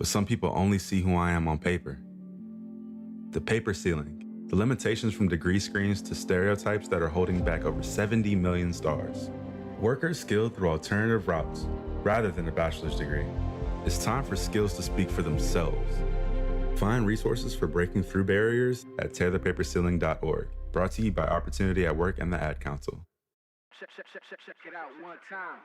but some people only see who I am on paper. The paper ceiling, the limitations from degree screens to stereotypes that are holding back over 70 million stars. Workers skilled through alternative routes, rather than a bachelor's degree. It's time for skills to speak for themselves. Find resources for breaking through barriers at tearthepaperceiling.org. Brought to you by Opportunity at Work and the Ad Council. Check it out one time.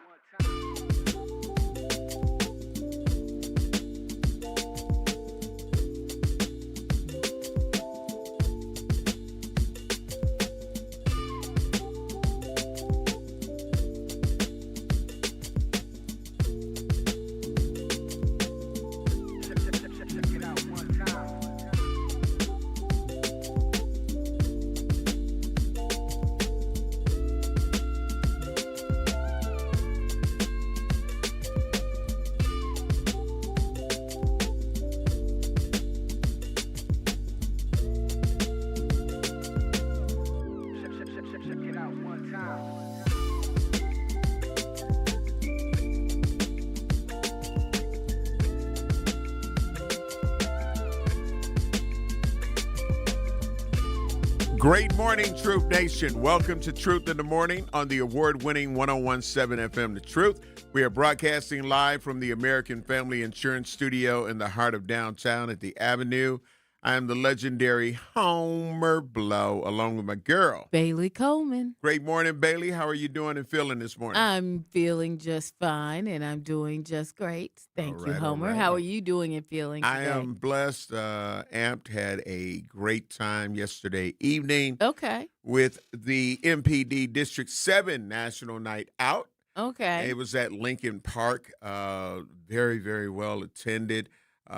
Great morning, Truth Nation. Welcome to Truth in the Morning on the award-winning 101.7 FM The Truth. We are broadcasting live from the American Family Insurance Studio in the heart of downtown at the Avenue. I am the legendary Homer Blow, along with my girl, Bailey Coleman. Great morning, Bailey. How are you doing and feeling this morning? I'm feeling just fine, and I'm doing just great. Thank you, Homer. How are you doing and feeling today? I am blessed, amped, had a great time yesterday evening. Okay. With the MPD District 7 National Night Out. Okay. It was at Lincoln Park, very, very well attended.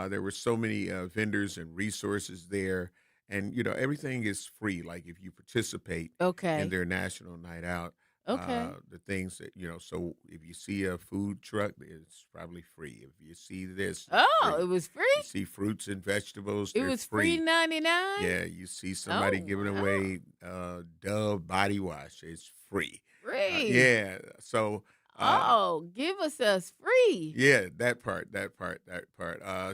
There were so many vendors and resources there. And, you know, everything is free. Like if you participate in their National Night Out, the things that, you know, so if you see a food truck, it's probably free. If you see this. It was free? You see fruits and vegetables. It was free 99? Yeah, you see somebody giving away Dove body wash. It's free. Free? Yeah. So. Give us free. Yeah, that part.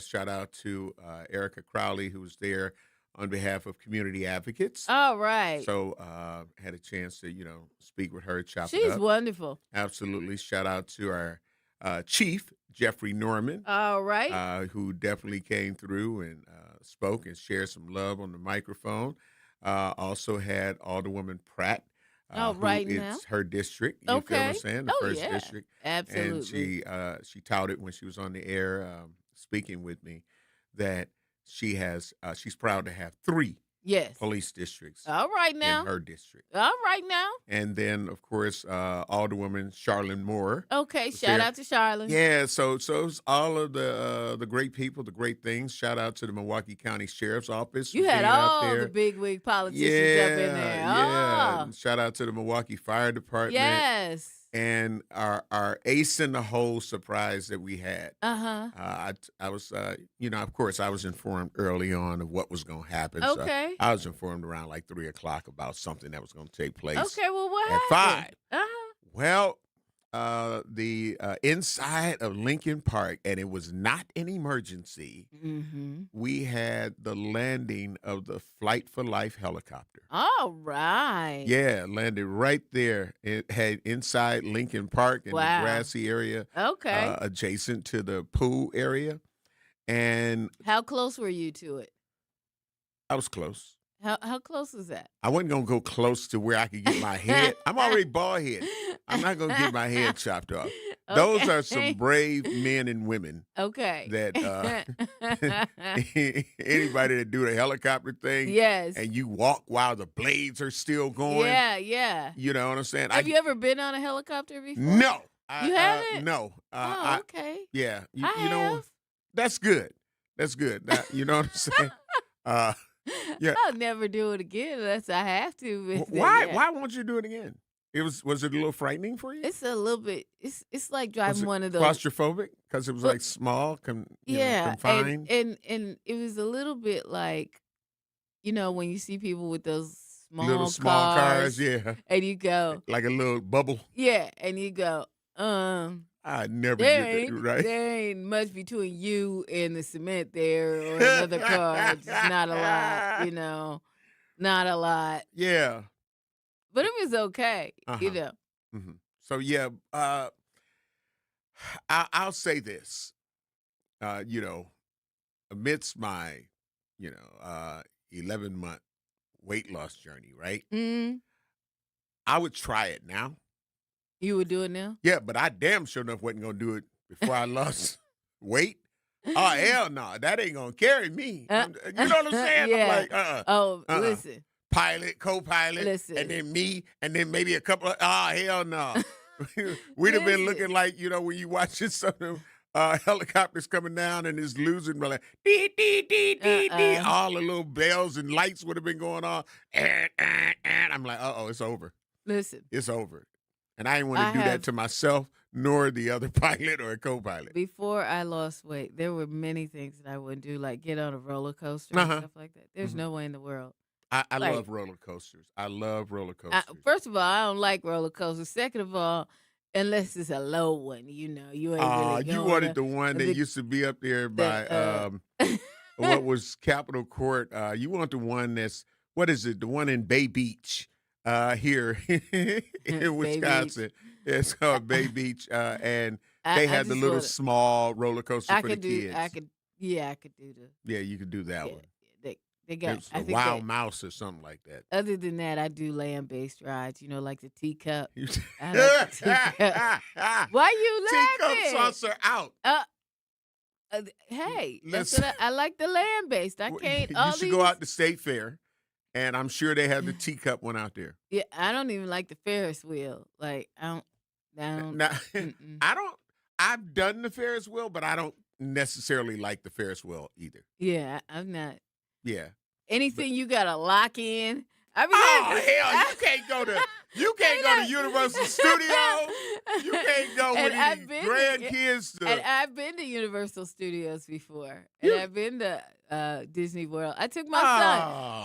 Shout out to Erica Crowley, who was there on behalf of Community Advocates. All right. So had a chance to, you know, speak with her, chop it up. She's wonderful. Absolutely. Shout out to our chief, Jeffrey Norman. All right. Who definitely came through and spoke and shared some love on the microphone. Also had Alderwoman Pratt. Right now. It's her district. You feel what I'm saying? The first yeah. district. Absolutely. And she touted when she was on the air speaking with me that she's proud to have 3 police districts. All right now. In her district. All right now. And then, of course, Alderwoman Charlene Moore. Okay, shout out to Charlene. Yeah, so it's all of the great people, the great things. Shout out to the Milwaukee County Sheriff's Office. You had all the bigwig politicians up in there. Yeah. Shout out to the Milwaukee Fire Department. Yes. And our ace in the hole surprise that we had. I was, you know, of course, I was informed early on of what was going to happen. Okay. So I was informed around like 3 o'clock about something that was going to take place. Okay, well, what at happened? 5. Well, the inside of Lincoln Park, and it was not an emergency. Mm-hmm. We had the landing of the Flight for Life helicopter. All right. Yeah, landed right there. It had inside Lincoln Park in the grassy area. Okay. Adjacent to the pool area. And how close were you to it? I was close. How close was that? I wasn't going to go close to where I could get my head. I'm already bald headed. I'm not going to get my head chopped off. Okay. Those are some brave men and women. Okay. That anybody that do the helicopter thing. Yes. And you walk while the blades are still going. Yeah. You know what I'm saying? Have you ever been on a helicopter before? No. You haven't? No. Okay. Yeah. You I know, have. That's good. You know what I'm saying? Yeah. I'll never do it again unless I have to. Why? Why won't you do it again? Was it a little frightening for you? It's a little bit. It's like driving one of those. Claustrophobic because it was like small, confined. And it was a little bit like, you know, when you see people with those little small cars, yeah, and you go like a little bubble, yeah, and you go, I never There get that, ain't right? there ain't much between you and the cement there or another car. Just not a lot. Not a lot. Yeah. But it was okay. Uh-huh. So yeah, I'll say this. You know, amidst my, you know, 11-month weight loss journey, right? Mm. I would try it now. You would do it now? Yeah, but I damn sure enough wasn't gonna do it before I lost weight. Oh hell no, that ain't gonna carry me. You know what I'm saying? Yeah. I'm like, Listen. Pilot, co-pilot, Listen. and then me, and then maybe a couple of hell no. We'd have been looking like, you know, when you watching some of them helicopters coming down and it's losing, like dee dee dee dee dee, all the little bells and lights would have been going on, and I'm like, it's over. Listen. It's over. And I didn't want to do that to myself, nor the other pilot or co-pilot. Before I lost weight, there were many things that I wouldn't do, like get on a roller coaster and stuff like that. There's no way in the world. I love roller coasters. I love roller coasters. First of all, I don't like roller coasters. Second of all, unless it's a low one, you ain't really going. You wanted the one that used to be up there by what was Capitol Court. You want the one that's, what is it? The one in Bay Beach. Here in Wisconsin. It's called Bay Beach, and they had the little small roller coaster for the kids. I could do the. Yeah, you could do that one. They got a Wild Mouse or something like that. Other than that, I do land-based rides. Like the teacup. I like the teacup. Why you laughing? Teacup saucer out. Hey, that's what I like the land-based. I can't. You should go out to State Fair. And I'm sure they have the teacup one out there. Yeah, I don't even like the Ferris wheel. Like I don't. I've done the Ferris wheel, but I don't necessarily like the Ferris wheel either. Yeah, I'm not. Yeah. Anything you gotta lock in. Hell, you can't go to Universal Studios. You can't go with these grandkids. And I've been to Universal Studios before, and I've been to Disney World. I took my son.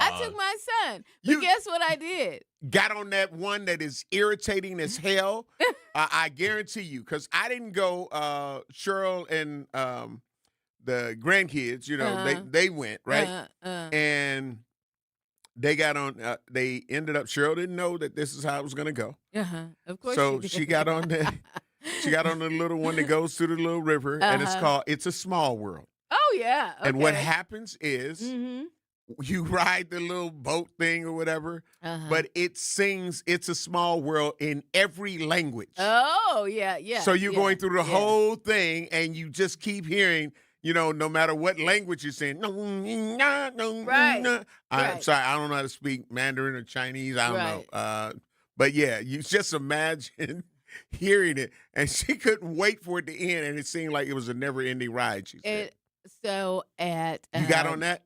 But guess what I did? Got on that one that is irritating as hell. I guarantee you, because I didn't go. Cheryl and the grandkids, they went right, and they got on. They ended up. Cheryl didn't know that this is how it was going to go. Of course. So she got on the. She got on the little one that goes through the little river, and it's called "It's a Small World." Oh yeah. Okay. And what happens is you ride the little boat thing or whatever, but it sings "It's a Small World" in every language. Oh yeah, yeah. So you're going through the whole thing, and you just keep hearing. No matter what language you're saying. Right. I'm sorry, I don't know how to speak Mandarin or Chinese. I don't know. But yeah, you just imagine hearing it. And she couldn't wait for it to end. And it seemed like it was a never-ending ride, she said. You got on that?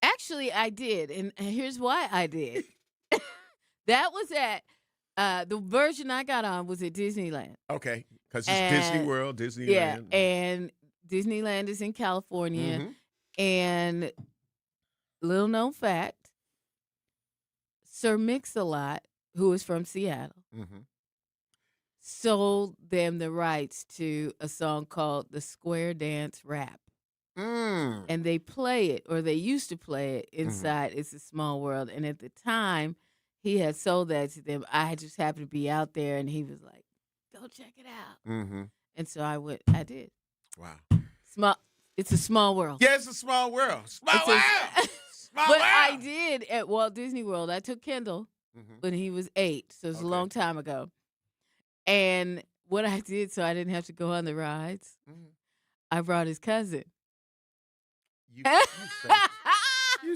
Actually, I did. And here's why I did. That was at, the version I got on was at Disneyland. Okay. Because it's Disney World, Disneyland. Yeah, and Disneyland is in California, and little known fact, Sir Mix-a-Lot, who is from Seattle, sold them the rights to a song called the Square Dance Rap. And they play it, or they used to play it inside It's a Small World. And at the time, he had sold that to them. I just happened to be out there, and he was like, go check it out. And so I did. Wow. It's a small world. Yeah, it's a small world. Small world. Small but world. I did at Walt Disney World. I took Kendall when he was 8, so it's a long time ago. And what I did, so I didn't have to go on the rides, I brought his cousin. You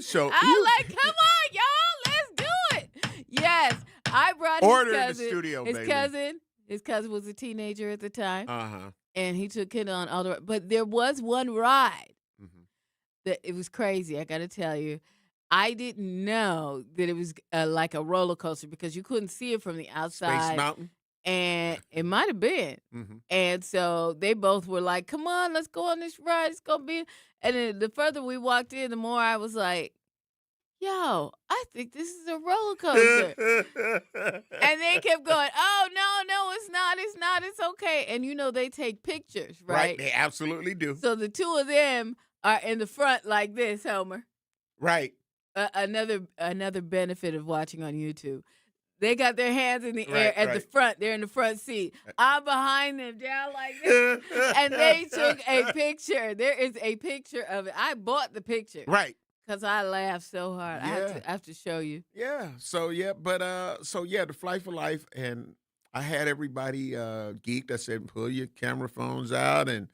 so. I'm like, come on, y'all, let's do it. Yes, I brought his cousin. In the studio, His cousin was a teenager at the time. And he took Kendall on all the. But there was one ride that it was crazy. I got to tell you, I didn't know that it was like a roller coaster because you couldn't see it from the outside. Space Mountain. And it might have been. And so they both were like, "Come on, let's go on this ride. It's gonna be." And then the further we walked in, the more I was like, yo, I think this is a roller coaster. And they kept going, oh, no, it's not, it's okay. And they take pictures, right? They absolutely do. So the two of them are in the front like this, Homer. Right. Another benefit of watching on YouTube. They got their hands in the air at the front. They're in the front seat. I'm behind them down like this. And they took a picture. There is a picture of it. I bought the picture. Right. Because I laughed so hard. Yeah. I have to show you. Yeah. So, the Flight for Life. And I had everybody geeked. I said, pull your camera phones out and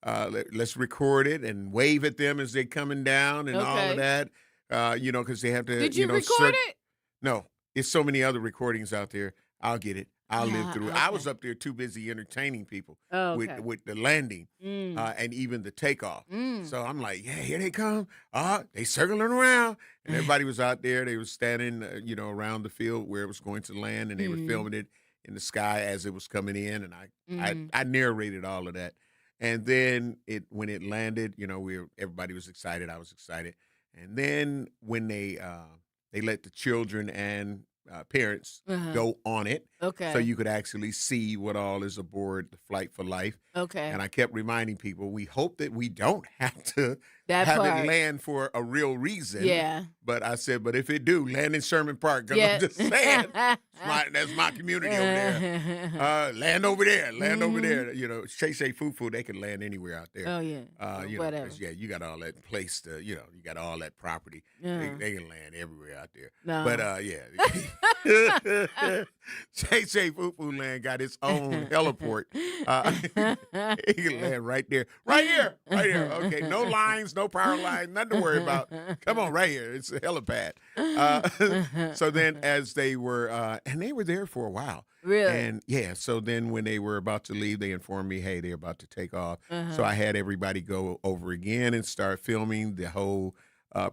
let's record it and wave at them as they're coming down and all of that. Because they have to. Did you record it? No. There's so many other recordings out there. I'll get it. I'll live through it. Okay. I was up there too busy entertaining people with the landing and even the takeoff. So I'm like, yeah, here they come. They circling around. And everybody was out there. They were standing, around the field where it was going to land, and they were filming it in the sky as it was coming in. And I narrated all of that. And then when it landed, everybody was excited. I was excited. And then when they let the children and parents go on it. Okay. So you could actually see what all is aboard the Flight for Life. Okay. And I kept reminding people, we hope that we don't have to That have part. it land for a real reason. Yeah. But I said, but if it do, land in Sherman Park. Because I'm just saying, that's my community over there. Land over there. Land over there. Shay Shay Foo Foo, they can land anywhere out there. Oh, yeah. Whatever. 'Cause, you got all that place to, you got all that property. Yeah. They can land everywhere out there. No. But, Shay Shay Foo Foo Land got its own heliport. He can land right there. Right here. Right here. Okay. No lines, no power lines, nothing to worry about. Come on, right here. It's a helipad. So then as they were, and they were there for a while. Really? And so then when they were about to leave, they informed me, hey, they're about to take off. So I had everybody go over again and start filming the whole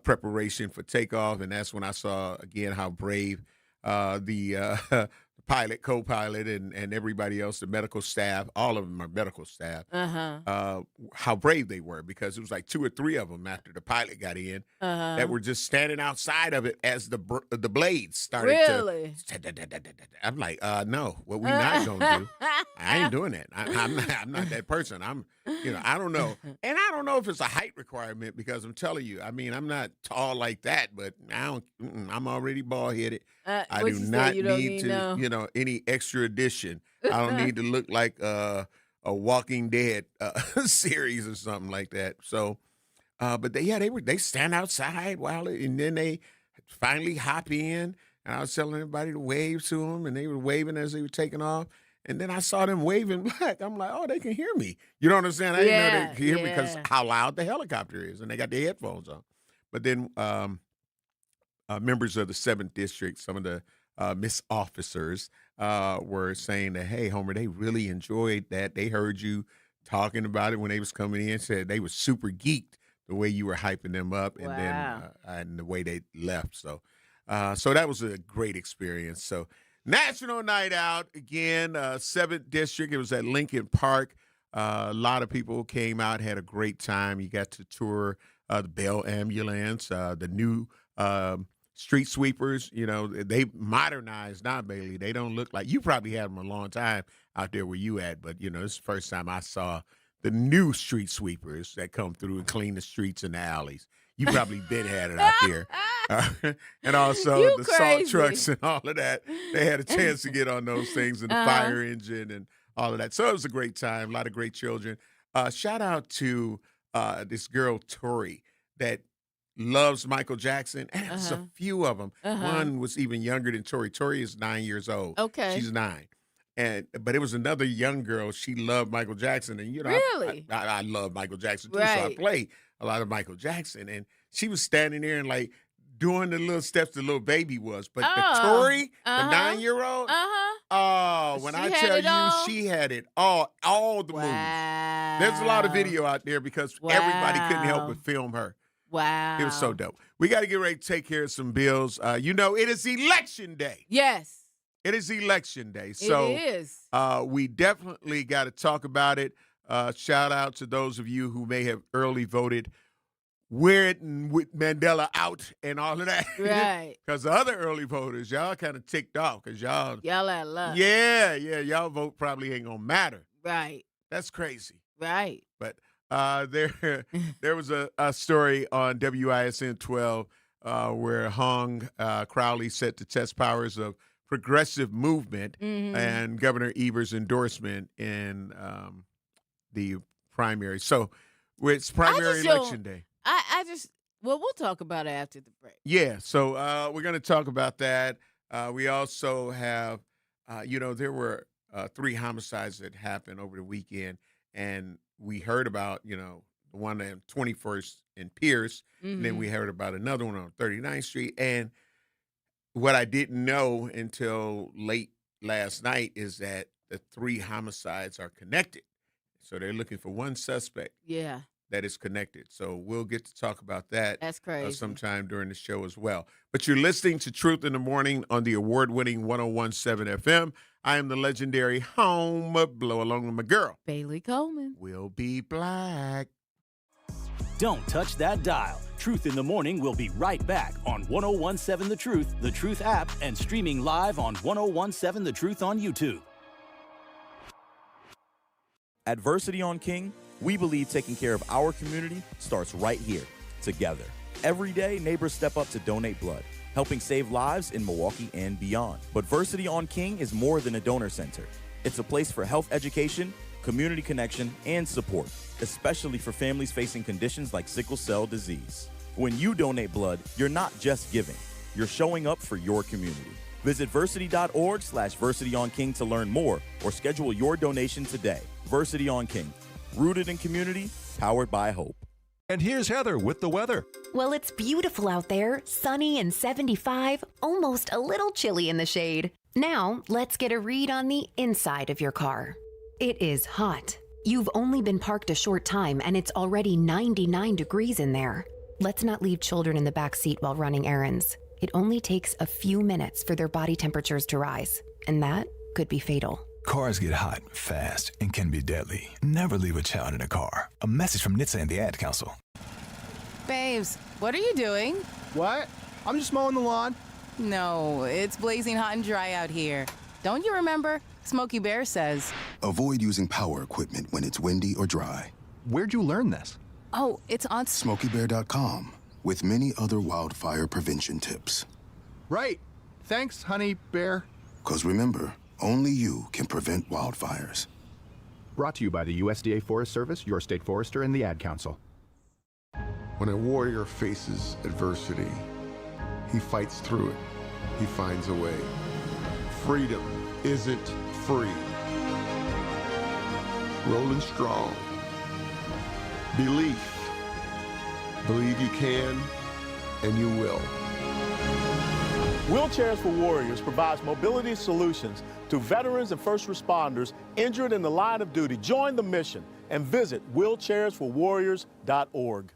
preparation for takeoff. And that's when I saw again how brave the pilot, co-pilot, and everybody else, the medical staff, all of them are medical staff, how brave they were, because it was like 2 or 3 of them after the pilot got in that were just standing outside of it as the blades started Really? to. I'm like, no, what we not gonna do? I ain't doing that. I'm not that person. I don't know, and I don't know if it's a height requirement, because I'm telling you, I mean, I'm not tall like that, but I'm already bald headed. I do not need to, any extra addition. I don't need to look like a Walking Dead series or something like that. So, but they stand outside and then they finally hop in, and I was telling everybody to wave to them, and they were waving as they were taking off. And then I saw them waving back. I'm like, oh, they can hear me. You know what I'm saying? I didn't know they could hear me because how loud the helicopter is, and they got their headphones on. But then members of the 7th District, some of the Miss officers were saying that, hey, Homer, they really enjoyed that. They heard you talking about it when they was coming in, said they were super geeked the way you were hyping them up, and then and the way they left. So that was a great experience. So National Night Out again, 7th District. It was at Lincoln Park. A lot of people came out, had a great time. You got to tour the Bell Ambulance, the new street sweepers. They modernized now, Bailey. They don't look like, you probably had them a long time out there where you at, but this is the first time I saw the new street sweepers that come through and clean the streets and the alleys. You probably been had it out there. And also the salt trucks and all of that. They had a chance to get on those things, and the fire engine and all of that. So it was a great time, a lot of great children. Shout out to this girl, Tori, that loves Michael Jackson. And there's a few of them. One was even younger than Tori. Tori is 9 years old. Okay. She's 9. But it was another young girl. She loved Michael Jackson. And, Really? I love Michael Jackson, too. Right. So I play a lot of Michael Jackson. And she was standing there and, like, doing the little steps the little baby was. But the Tori, the 9-year-old, when I tell you, she had it all the moves. There's a lot of video out there because everybody couldn't help but film her. Wow. It was so dope. We got to get ready to take care of some bills. It is election day. Yes. It is election day. So it is. We definitely got to talk about it. Shout out to those of you who may have early voted. weirding with Mandela out and all of that. Right. Because the other early voters, y'all kind of ticked off because y'all had luck. Yeah, y'all vote probably ain't gonna matter. Right. That's crazy. Right. But there was a story on WISN 12 where Hong Crowley set to test powers of progressive movement and Governor Evers' endorsement in the primary. So it's primary election day. We'll talk about it after the break. Yeah, so we're going to talk about that. We also have, there were 3 homicides that happened over the weekend, and we heard about, the one on 21st and Pierce, and then we heard about another one on 39th Street. And what I didn't know until late last night is that the 3 homicides are connected. So they're looking for one suspect. Yeah. That is connected. So we'll get to talk about that. That's crazy. Sometime during the show as well. But you're listening to Truth in the Morning on the award-winning 101.7 FM. I am the legendary Home Blow, along with my girl, Bailey Coleman. Will be black. Don't touch that dial. Truth in the Morning will be right back on 101.7 The Truth app, and streaming live on 101.7 The Truth on YouTube. At Versity on King, we believe taking care of our community starts right here, together. Every day, neighbors step up to donate blood, helping save lives in Milwaukee and beyond. But Versity on King is more than a donor center. It's a place for health education, community connection, and support, especially for families facing conditions like sickle cell disease. When you donate blood, you're not just giving, you're showing up for your community. Visit versity.org/VersityOnKing to learn more or schedule your donation today. Versity on King. Rooted in community, powered by hope. And here's Heather with the weather. Well, it's beautiful out there, sunny and 75, almost a little chilly in the shade. Now, let's get a read on the inside of your car. It is hot. You've only been parked a short time and it's already 99 degrees in there. Let's not leave children in the back seat while running errands. It only takes a few minutes for their body temperatures to rise, and that could be fatal. Cars get hot, fast, and can be deadly. Never leave a child in a car. A message from NHTSA and the Ad Council. Babes, what are you doing? What? I'm just mowing the lawn. No, it's blazing hot and dry out here. Don't you remember? Smokey Bear says, avoid using power equipment when it's windy or dry. Where'd you learn this? Oh, it's on SmokeyBear.com, with many other wildfire prevention tips. Right. Thanks, honey bear. 'Cause remember, only you can prevent wildfires. Brought to you by the USDA Forest Service, your state forester, and the Ad Council. When a warrior faces adversity, he fights through it. He finds a way. Freedom isn't free. Rolling strong. Belief. Believe you can, and you will. Wheelchairs for Warriors provides mobility solutions to veterans and first responders injured in the line of duty. Join the mission and visit wheelchairsforwarriors.org.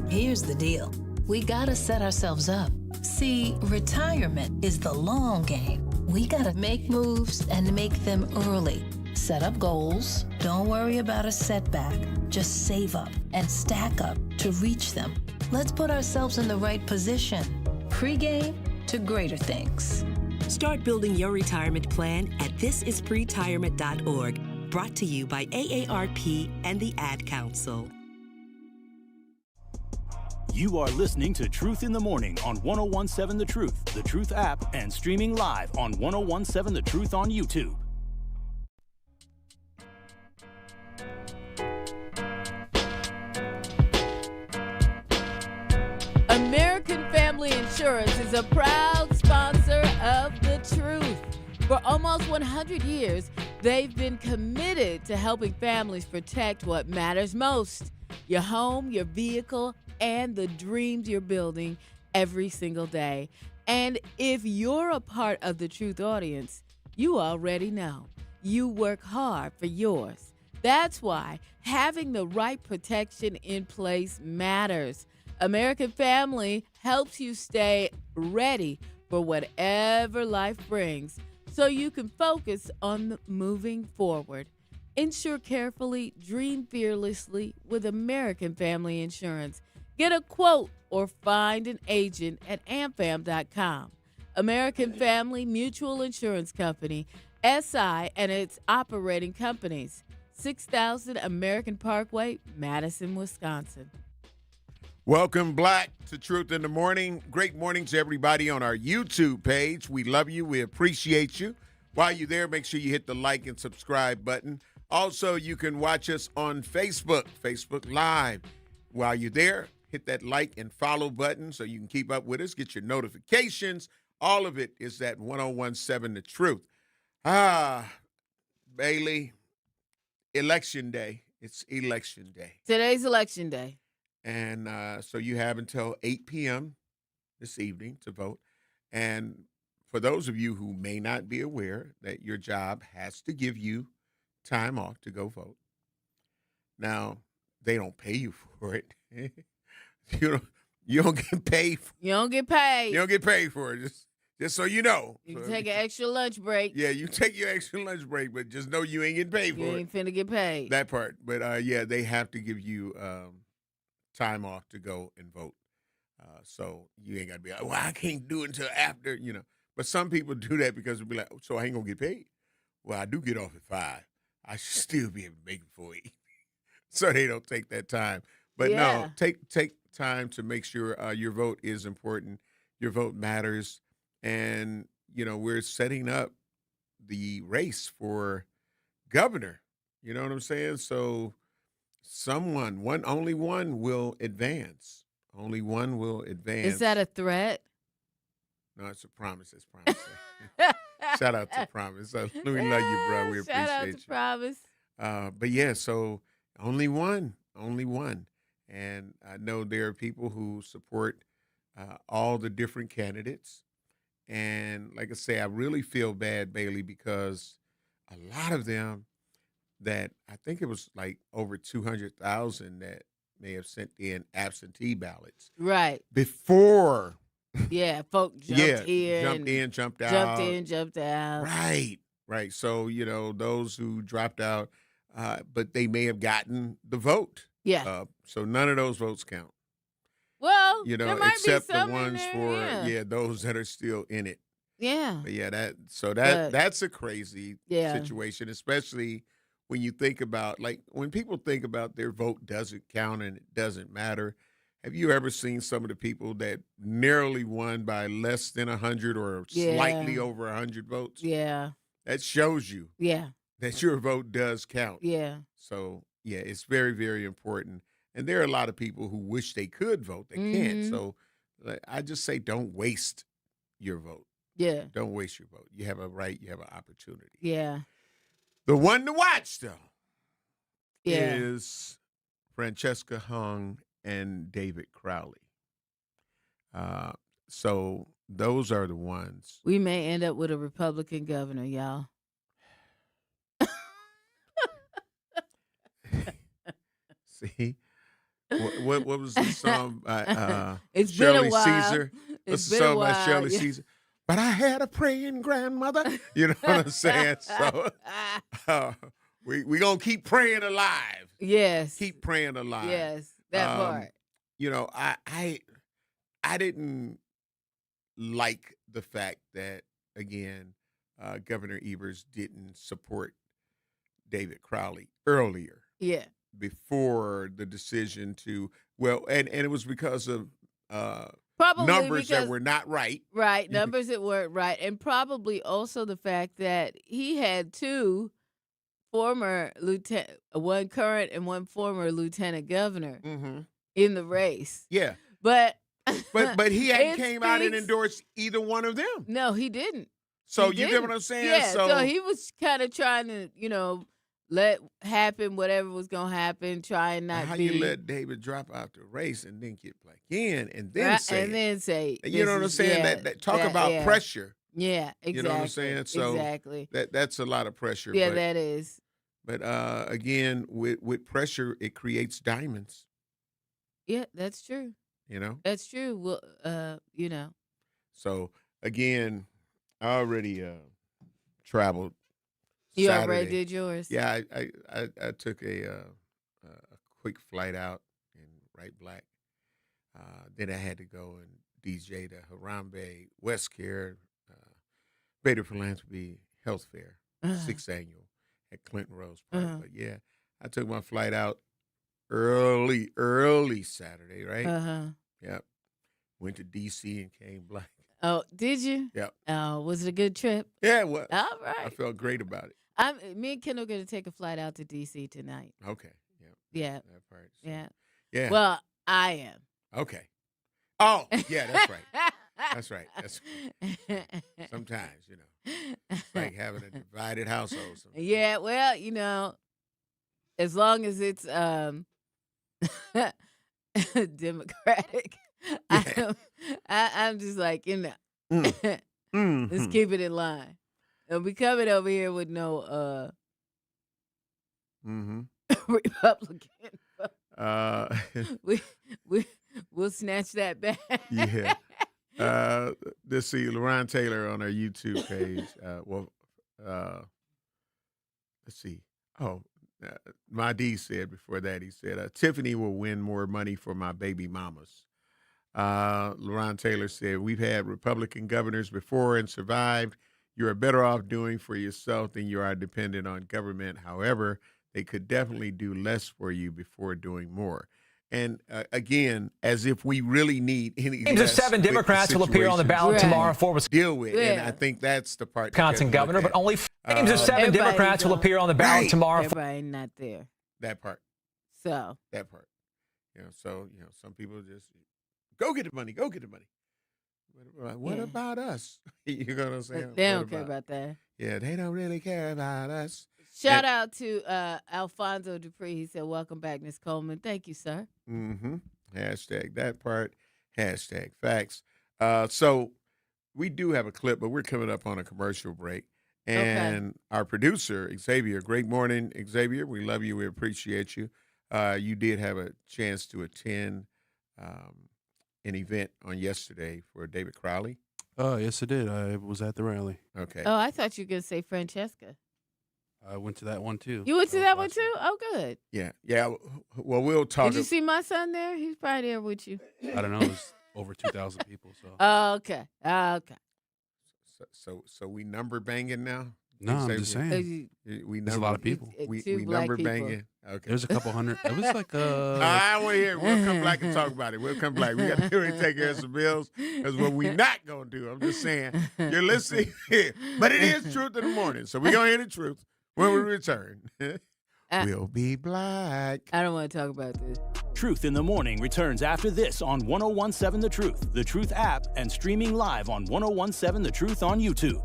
Here's the deal. We gotta set ourselves up. See, retirement is the long game. We gotta make moves and make them early. Set up goals. Don't worry about a setback. Just save up and stack up to reach them. Let's put ourselves in the right position. Pre-game to greater things. Start building your retirement plan at thisispretirement.org. Brought to you by AARP and the Ad Council. You are listening to Truth in the Morning on 101.7 The Truth app, and streaming live on 101.7 The Truth on YouTube. American Family Insurance is a proud sponsor of The Truth. For almost 100 years, they've been committed to helping families protect what matters most: your home, your vehicle, and the dreams you're building every single day. And if you're a part of the Truth audience, you already know you work hard for yours. That's why having the right protection in place matters. American Family helps you stay ready for whatever life brings, so you can focus on moving forward. Insure carefully, dream fearlessly with American Family Insurance. Get a quote or find an agent at amfam.com. American Family Mutual Insurance Company, SI, and its operating companies. 6000 American Parkway, Madison, Wisconsin. Welcome back to Truth in the Morning. Great morning to everybody on our YouTube page. We love you. We appreciate you. While you're there, make sure you hit the like and subscribe button. Also, you can watch us on Facebook Live. While you're there, hit that like and follow button so you can keep up with us, get your notifications. All of it is at 1017 The Truth. Bailey, election day. It's election day. Today's election day. And so you have until 8 p.m. this evening to vote. And for those of you who may not be aware that your job has to give you time off to go vote. Now, they don't pay you for it. You don't get paid. You don't get paid. You don't get paid for it. Just so you know. You can take an extra lunch break. Yeah, you take your extra lunch break, but just know you ain't getting paid for it. You ain't finna get paid. That part. But yeah, they have to give you time off to go and vote. So you ain't got to be like, well, I can't do it until after, you know. But some people do that because they'll be like, so I ain't going to get paid. Well, I do get off at 5. I should still be able to make it before 8. So they don't take that time. But no, take time to make sure your vote is important. Your vote matters. And, you know, we're setting up the race for governor. You know what I'm saying? So only one will advance. Only one will advance. Is that a threat? No, it's a promise. It's promise. Shout out to Promise. We love you, bro. We appreciate you. Shout out to Promise. But yeah, so only one. And I know there are people who support all the different candidates. And like I say, I really feel bad, Bailey, because a lot of them that I think it was like over 200,000 that may have sent in absentee ballots. Right. Before. Yeah, folk jumped in, jumped out. Jumped out. Right. So, you know, those who dropped out, but they may have gotten the vote. Yeah. So none of those votes count. Well, you know, there might except be the some ones in for there, those that are still in it. Yeah. But yeah, But- that's a crazy Yeah. situation, especially when you think about, like, when people think about their vote doesn't count and it doesn't matter. Have you ever seen some of the people that narrowly won by less than 100 or slightly over 100 votes? Yeah. That shows you Yeah. that your vote does count. Yeah. So, yeah, it's very, very important. And there are a lot of people who wish they could vote that can't. Mhm. So I just say don't waste your vote. Yeah. Don't waste your vote. You have a right. You have an opportunity. Yeah. The one to watch, though, Yeah. is Francesca Hung and David Crowley. So those are the ones. We may end up with a Republican governor, y'all. See? What was the song by It's Shirley been a while. Caesar? It's What's the been a song by while, Shirley yeah. Caesar? But I had a praying grandmother. You know what I'm saying? So we going to keep praying alive. Yes. Keep praying alive. Yes. That part. You know, I didn't like the fact that, again, Governor Evers didn't support David Crowley earlier. Yeah. Before the decision to, and it was because of Probably numbers that because- were not right. Right. Numbers that weren't right. And probably also the fact that he had two former lieutenant, one current and one former lieutenant governor in the race. Yeah. But he hadn't it came out and speaks- endorsed either one of them. No, he didn't. So He you get didn't. what I'm saying? Yeah, So- so he was kind of trying to, let happen whatever was gonna happen, try and not How be. you let David drop out the race and then get back in and then Right, say and it? then say, You know what I'm this is- saying? yeah, that talk about yeah. pressure. Yeah, exactly. You know what I'm saying? So exactly. that's a lot of pressure. Yeah, but, that is. But again, with pressure, it creates diamonds. Yeah, that's true. You know. That's true. Well, So again, I already traveled. You Saturday. already did yours. Yeah, I took a quick flight out in Wright Black, Then I had to go and DJ the Harambe West Care Beta Philanthropy Health Fair, 6th annual at Clinton Rose Park. But yeah, I took my flight out early Saturday, right? Yep. Went to D.C. and came back. Oh, did you? Yep. Oh, was it a good trip? Yeah, it was. All right. I felt great about it. Me and Ken are going to take a flight out to D.C. tonight. Okay. Yep. Yeah. That part. So, Yeah. Yeah. Well, I am. Okay. Oh, yeah, that's right. That's right. That's right. Sometimes, it's like having a divided household. Sometimes. Yeah, well, as long as it's democratic, Yeah. I'm just like, let's Mhm. keep it in line. And we coming over here with no Republican. We'll snatch that back. Yeah. Let's see, LaRon Taylor on our YouTube page. Let's see. Oh, my D said before that, he said, Tiffany will win more money for my baby mamas. LaRon Taylor said, we've had Republican governors before and survived. You are better off doing for yourself than you are dependent on government. However, they could definitely do less for you before doing more. And again, as if we really need any Names of 7 Democrats will appear on the ballot tomorrow for deal with. Yeah. And I think that's the part. Wisconsin governor, but only names of 7 Everybody Democrats will don't. appear on the ballot tomorrow. Everybody not there. That part. So That part. So some people just go get the money. Go get the money. What Yeah. about us? You know what I'm saying? they What don't care about that. Yeah, they don't really care about us. Shout out to Alfonso Dupree. He said, welcome back, Ms. Coleman. Thank you, sir. Mm-hmm. Hashtag that part. Hashtag facts. So we do have a clip, but we're coming up on a commercial break. And our producer, Xavier, great morning, Xavier. We love you. We appreciate you. You did have a chance to attend an event on yesterday for David Crowley. Oh, yes, I did. I was at the rally. Okay. Oh, I thought you were going to say Francesca. I went to that one, too. You went to that one, too? Oh, good. Yeah. Well, we'll talk. Did you see my son there? He's probably there with you. I don't know. It was over 2,000 people. So. Okay. Okay. So we number banging now? No, I'm just saying. There's a lot of people. We two black number people. banging. Okay. There's a couple hundred. It was like I want to hear. We'll come back and talk about it. We'll come back. We got to really take care of some bills. That's what we not going to do. I'm just saying. You're listening. But it is truth in the morning. So we're going to hear the truth when we return. We'll be black. I don't want to talk about this. Truth in the Morning returns after this on 101.7 The Truth app, and streaming live on 101.7 The Truth on YouTube.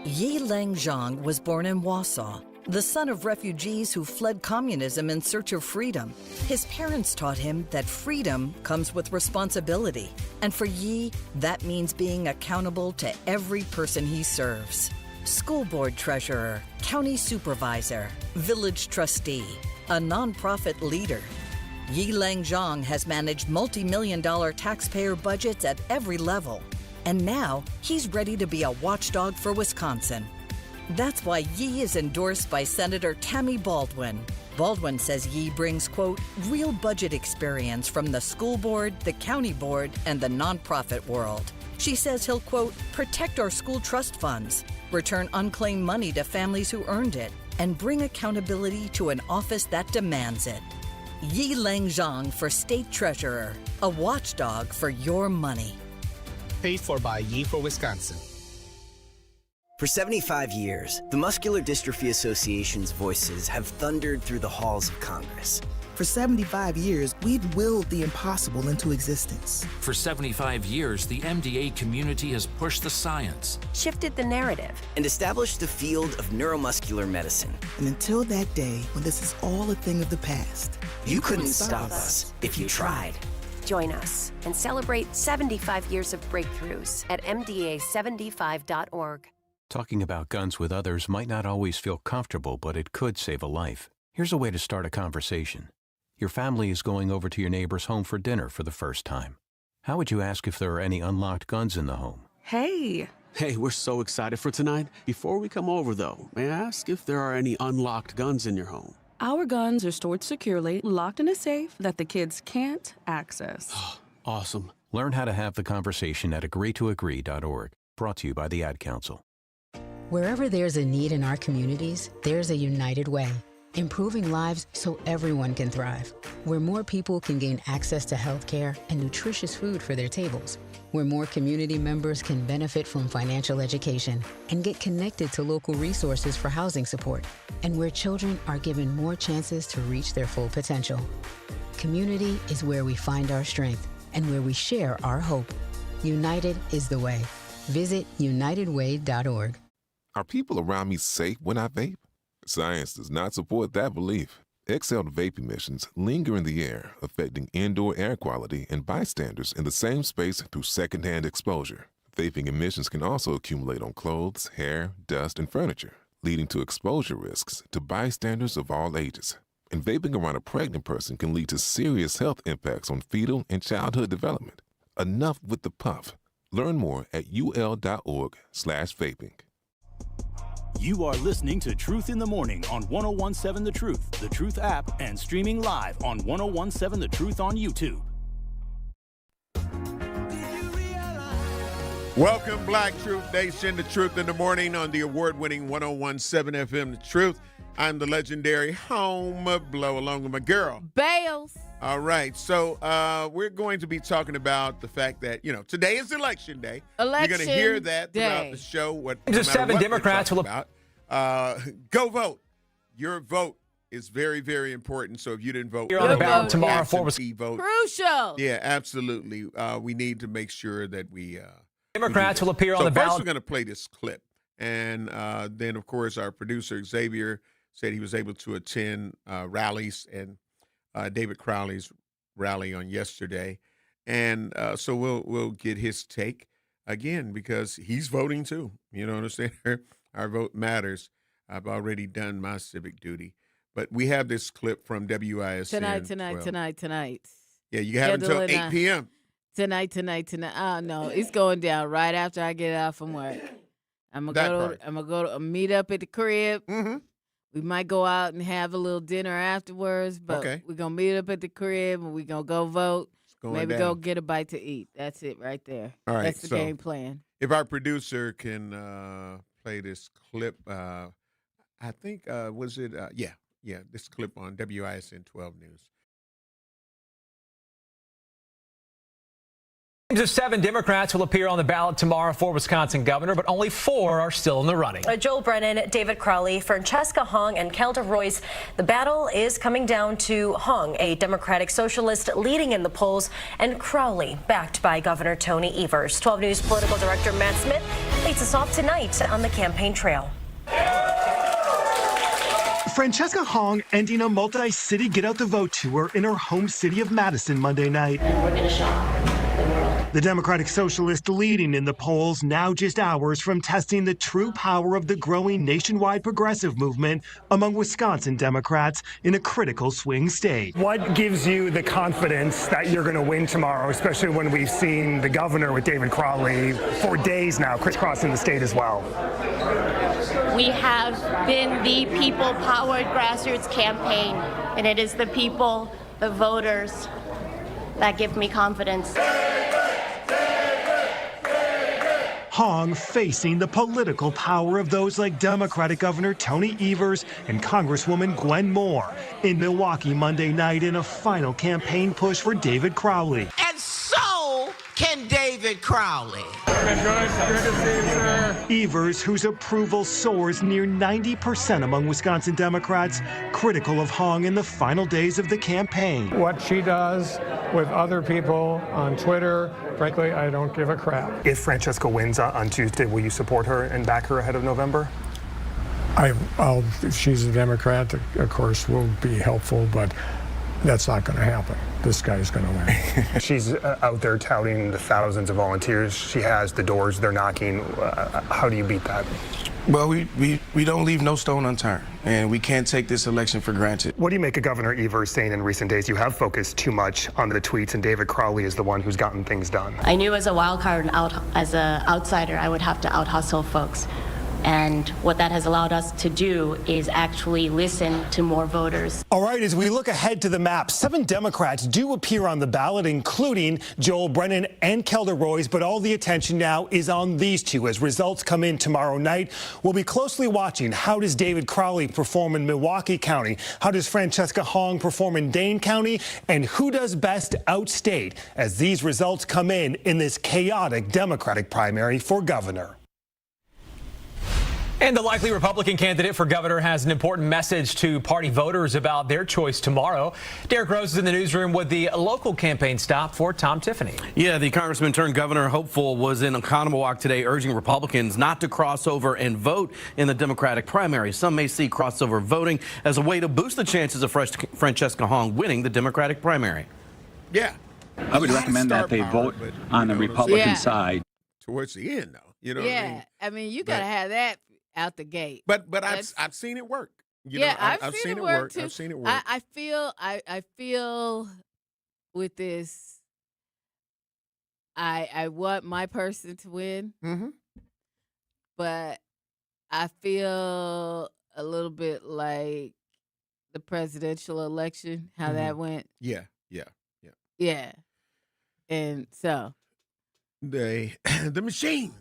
Yi Leng Zhang was born in Warsaw, the son of refugees who fled communism in search of freedom. His parents taught him that freedom comes with responsibility. And for Yi, that means being accountable to every person he serves. School board treasurer, county supervisor, village trustee, a nonprofit leader. Yi Leng Zhang has managed multi-million-dollar taxpayer budgets at every level. And now, he's ready to be a watchdog for Wisconsin. That's why Yi is endorsed by Senator Tammy Baldwin. Baldwin says Yi brings, quote, real budget experience from the school board, the county board, and the nonprofit world. She says he'll, quote, protect our school trust funds, return unclaimed money to families who earned it, and bring accountability to an office that demands it. Yi Leng Zhang for State Treasurer, a watchdog for your money. Paid for by Yi for Wisconsin. For 75 years, the Muscular Dystrophy Association's voices have thundered through the halls of Congress. For 75 years, we've willed the impossible into existence. For 75 years, the MDA community has pushed the science, shifted the narrative, and established the field of neuromuscular medicine. And until that day when this is all a thing of the past, you couldn't stop us if you tried. Join us and celebrate 75 years of breakthroughs at MDA75.org. Talking about guns with others might not always feel comfortable, but it could save a life. Here's a way to start a conversation. Your family is going over to your neighbor's home for dinner for the first time. How would you ask if there are any unlocked guns in the home? Hey, we're so excited for tonight. Before we come over, though, may I ask if there are any unlocked guns in your home? Our guns are stored securely, locked in a safe that the kids can't access. Awesome. Learn how to have the conversation at agreetoagree.org. Brought to you by the Ad Council. Wherever there's a need in our communities, there's a United Way. Improving lives so everyone can thrive. Where more people can gain access to health care and nutritious food for their tables. Where more community members can benefit from financial education and get connected to local resources for housing support. And where children are given more chances to reach their full potential. Community is where we find our strength and where we share our hope. United is the way. Visit unitedway.org. Are people around me safe when I vape? Science does not support that belief. Exhaled vape emissions linger in the air, affecting indoor air quality and bystanders in the same space through secondhand exposure. Vaping emissions can also accumulate on clothes, hair, dust, and furniture, leading to exposure risks to bystanders of all ages. And vaping around a pregnant person can lead to serious health impacts on fetal and childhood development. Enough with the puff. Learn more at ul.org/vaping. You are listening to Truth in the Morning on 1017 The Truth, The Truth app, and streaming live on 1017 The Truth on YouTube. Welcome, Black Truth Nation, to Truth in the Morning on the award-winning 1017 FM The Truth. I'm the legendary Home Blow, along with my girl, Bales. All right, so we're going to be talking about the fact that, today is Election Day. You're going to hear that throughout the show. Just 7 Democrats will about. Go vote. Your vote is very, very important. So if you didn't vote, you're on the ballot tomorrow for vote. Crucial. Yeah, absolutely. We need to make sure that we Democrats will appear on the ballot. First, we're going to play this clip, and then, of course, our producer Xavier said he was able to attend rallies and David Crowley's rally on yesterday, and so we'll get his take again because he's voting too. You know what I'm saying? Our vote matters. I've already done my civic duty, but we have this clip from WISN tonight. Yeah, you have until 8 p.m. Tonight. Oh no, it's going down right after I get out from work. I'm gonna go to meet up at the crib. Mm-hmm. We might go out and have a little dinner afterwards, but we're going to meet up at the crib and we're going to go vote. Maybe go get a bite to eat. That's it right there. All right. That's the game plan. If our producer can play this clip, I think, was it? Yeah, this clip on WISN 12 News. Of 7 Democrats will appear on the ballot tomorrow for Wisconsin governor, but only 4 are still in the running. Joel Brennan, David Crowley, Francesca Hong, and Kelda Royce. The battle is coming down to Hong, a Democratic socialist leading in the polls, and Crowley, backed by Governor Tony Evers. 12 News political director Matt Smith leads us off tonight on the campaign trail. Francesca Hong ending a multi-city Get Out the Vote tour in her home city of Madison Monday night. And we're going to shock the world. The Democratic Socialist leading in the polls now just hours from testing the true power of the growing nationwide progressive movement among Wisconsin Democrats in a critical swing state. What gives you the confidence that you're going to win tomorrow, especially when we've seen the governor with David Crowley for days now crisscrossing the state as well? We have been the people-powered grassroots campaign, and it is the people, the voters, that give me confidence. Hong facing the political power of those like Democratic Governor Tony Evers and Congresswoman Gwen Moore in Milwaukee Monday night in a final campaign push for David Crowley. And so can David Crowley. Good to see you, sir. Evers, whose approval soars near 90% among Wisconsin Democrats, critical of Hong in the final days of the campaign. What she does with other people on Twitter, frankly, I don't give a crap. If Francesca wins on Tuesday, will you support her and back her ahead of November? If she's a Democrat, of course, will be helpful, but that's not going to happen. This guy's going to win. She's out there touting the thousands of volunteers she has, the doors they're knocking. How do you beat that? Well, we don't leave no stone unturned, and we can't take this election for granted. What do you make of Governor Evers saying in recent days you have focused too much on the tweets, and David Crowley is the one who's gotten things done? I knew as a wild card and as an outsider, I would have to out-hustle folks. And what that has allowed us to do is actually listen to more voters. All right, as we look ahead to the map, 7 Democrats do appear on the ballot, including Joel Brennan and Kelda Roys, but all the attention now is on these two. As results come in tomorrow night, we'll be closely watching how does David Crowley perform in Milwaukee County, how does Francesca Hong perform in Dane County, and who does best outstate as these results come in this chaotic Democratic primary for governor. And the likely Republican candidate for governor has an important message to party voters about their choice tomorrow. Derek Rose is in the newsroom with the local campaign stop for Tom Tiffany. Yeah, the congressman turned governor hopeful was in Oconomowoc today urging Republicans not to cross over and vote in the Democratic primary. Some may see crossover voting as a way to boost the chances of Francesca Hong winning the Democratic primary. Yeah. I would recommend that they vote on the Republican side. Towards the end, though. You know yeah. what I mean? I mean, you got to have that out the gate. But I've seen it work. You know, I've seen it work too. I've seen it work. I feel with this, I want my person to win, but I feel a little bit like the presidential election, how that went. Yeah. Yeah, and so the machine.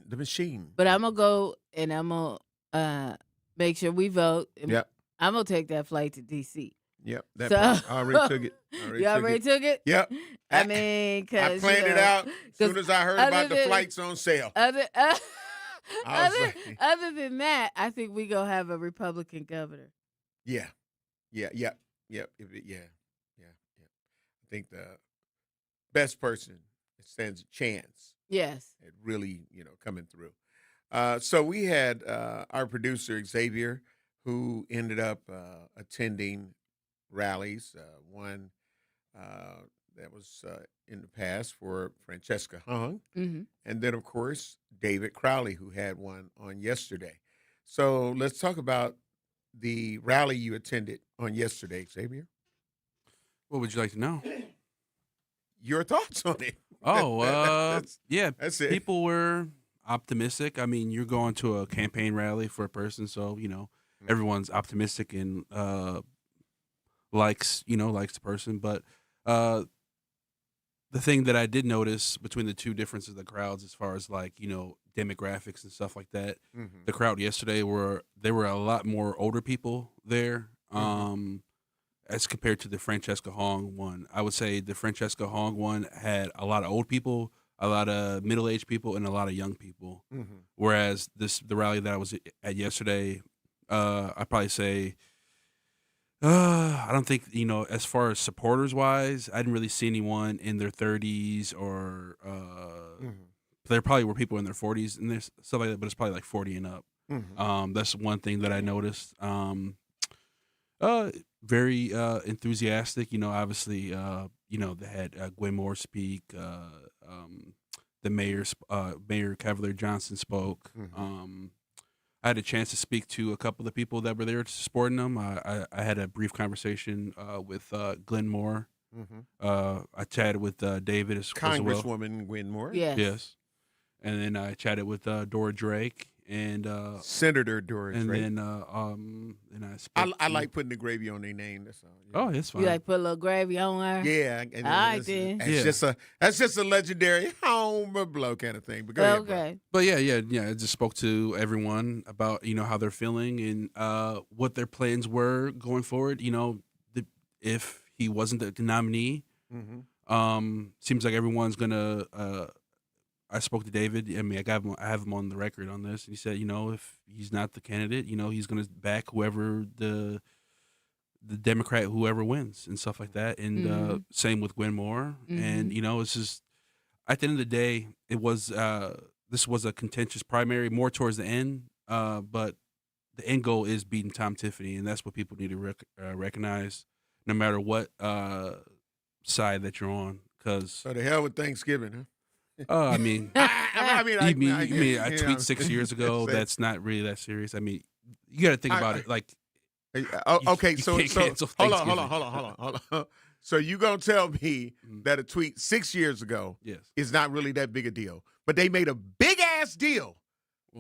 But I'm gonna go and I'm gonna make sure we vote. Yep. I'm gonna take that flight to DC. Yep. That So- part. I already took it. You already took it? Yep. I mean, I because planned it out as soon as I heard about the flights on sale. Other I was like- other than that, I think we gonna have a Republican governor. Yeah. I think the best person stands a chance Yes. at really, coming through. So we had our producer, Xavier, who ended up attending rallies. One that was in the past for Francesca Hong. Mhm. And then, of course, David Crowley, who had one on yesterday. So let's talk about the rally you attended on yesterday, Xavier. What would you like to know? Your thoughts on it. Oh, yeah. That's it. People were optimistic. I mean, you're going to a campaign rally for a person, so everyone's optimistic and likes the person. But the thing that I did notice between the two differences of the crowds, as far as demographics and stuff like that, the crowd yesterday were a lot more older people there. As compared to the Francesca Hong one. I would say the Francesca Hong one had a lot of old people, a lot of middle-aged people, and a lot of young people. Whereas the rally that I was at yesterday, I'd probably say, I don't think, as far as supporters-wise, I didn't really see anyone in their 30s or there probably were people in their 40s and there's stuff like that, but it's probably like 40 and up. That's one thing that I noticed. Very enthusiastic, obviously, they had Gwen Moore speak, the Mayor Cavalier Johnson spoke. I had a chance to speak to a couple of the people that were there supporting them. I had a brief conversation with Glenn Moore. I chatted with David as well. Congresswoman Gwen Moore. Yes. And then I chatted with Dora Drake. And Senator Doris, and right? then I spoke I like putting the gravy on their name. That's all. Oh, it's fine. You like put a little gravy on her? Yeah. All right, then. That's just a legendary home blow kind of thing. But go ahead, bro. Okay. But yeah. I just spoke to everyone about how they're feeling and what their plans were going forward. If he wasn't the nominee, seems like everyone's gonna. I spoke to David. I mean, I have him on the record on this. And he said, if he's not the candidate, he's going to back whoever the Democrat, whoever wins and stuff like that. And same with Gwen Moore. And it's just at the end of the day, it was this was a contentious primary, more towards the end. But the end goal is beating Tom Tiffany, and that's what people need to recognize, no matter what side that you're on. So the hell with Thanksgiving, huh? I mean, I tweeted 6 years ago. That's not really that serious. I mean, you got to think about it. Like, okay, you so can't cancel hold Thanksgiving. on. So you gonna tell me that a tweet 6 years ago is not really that big a deal, but they made a big ass deal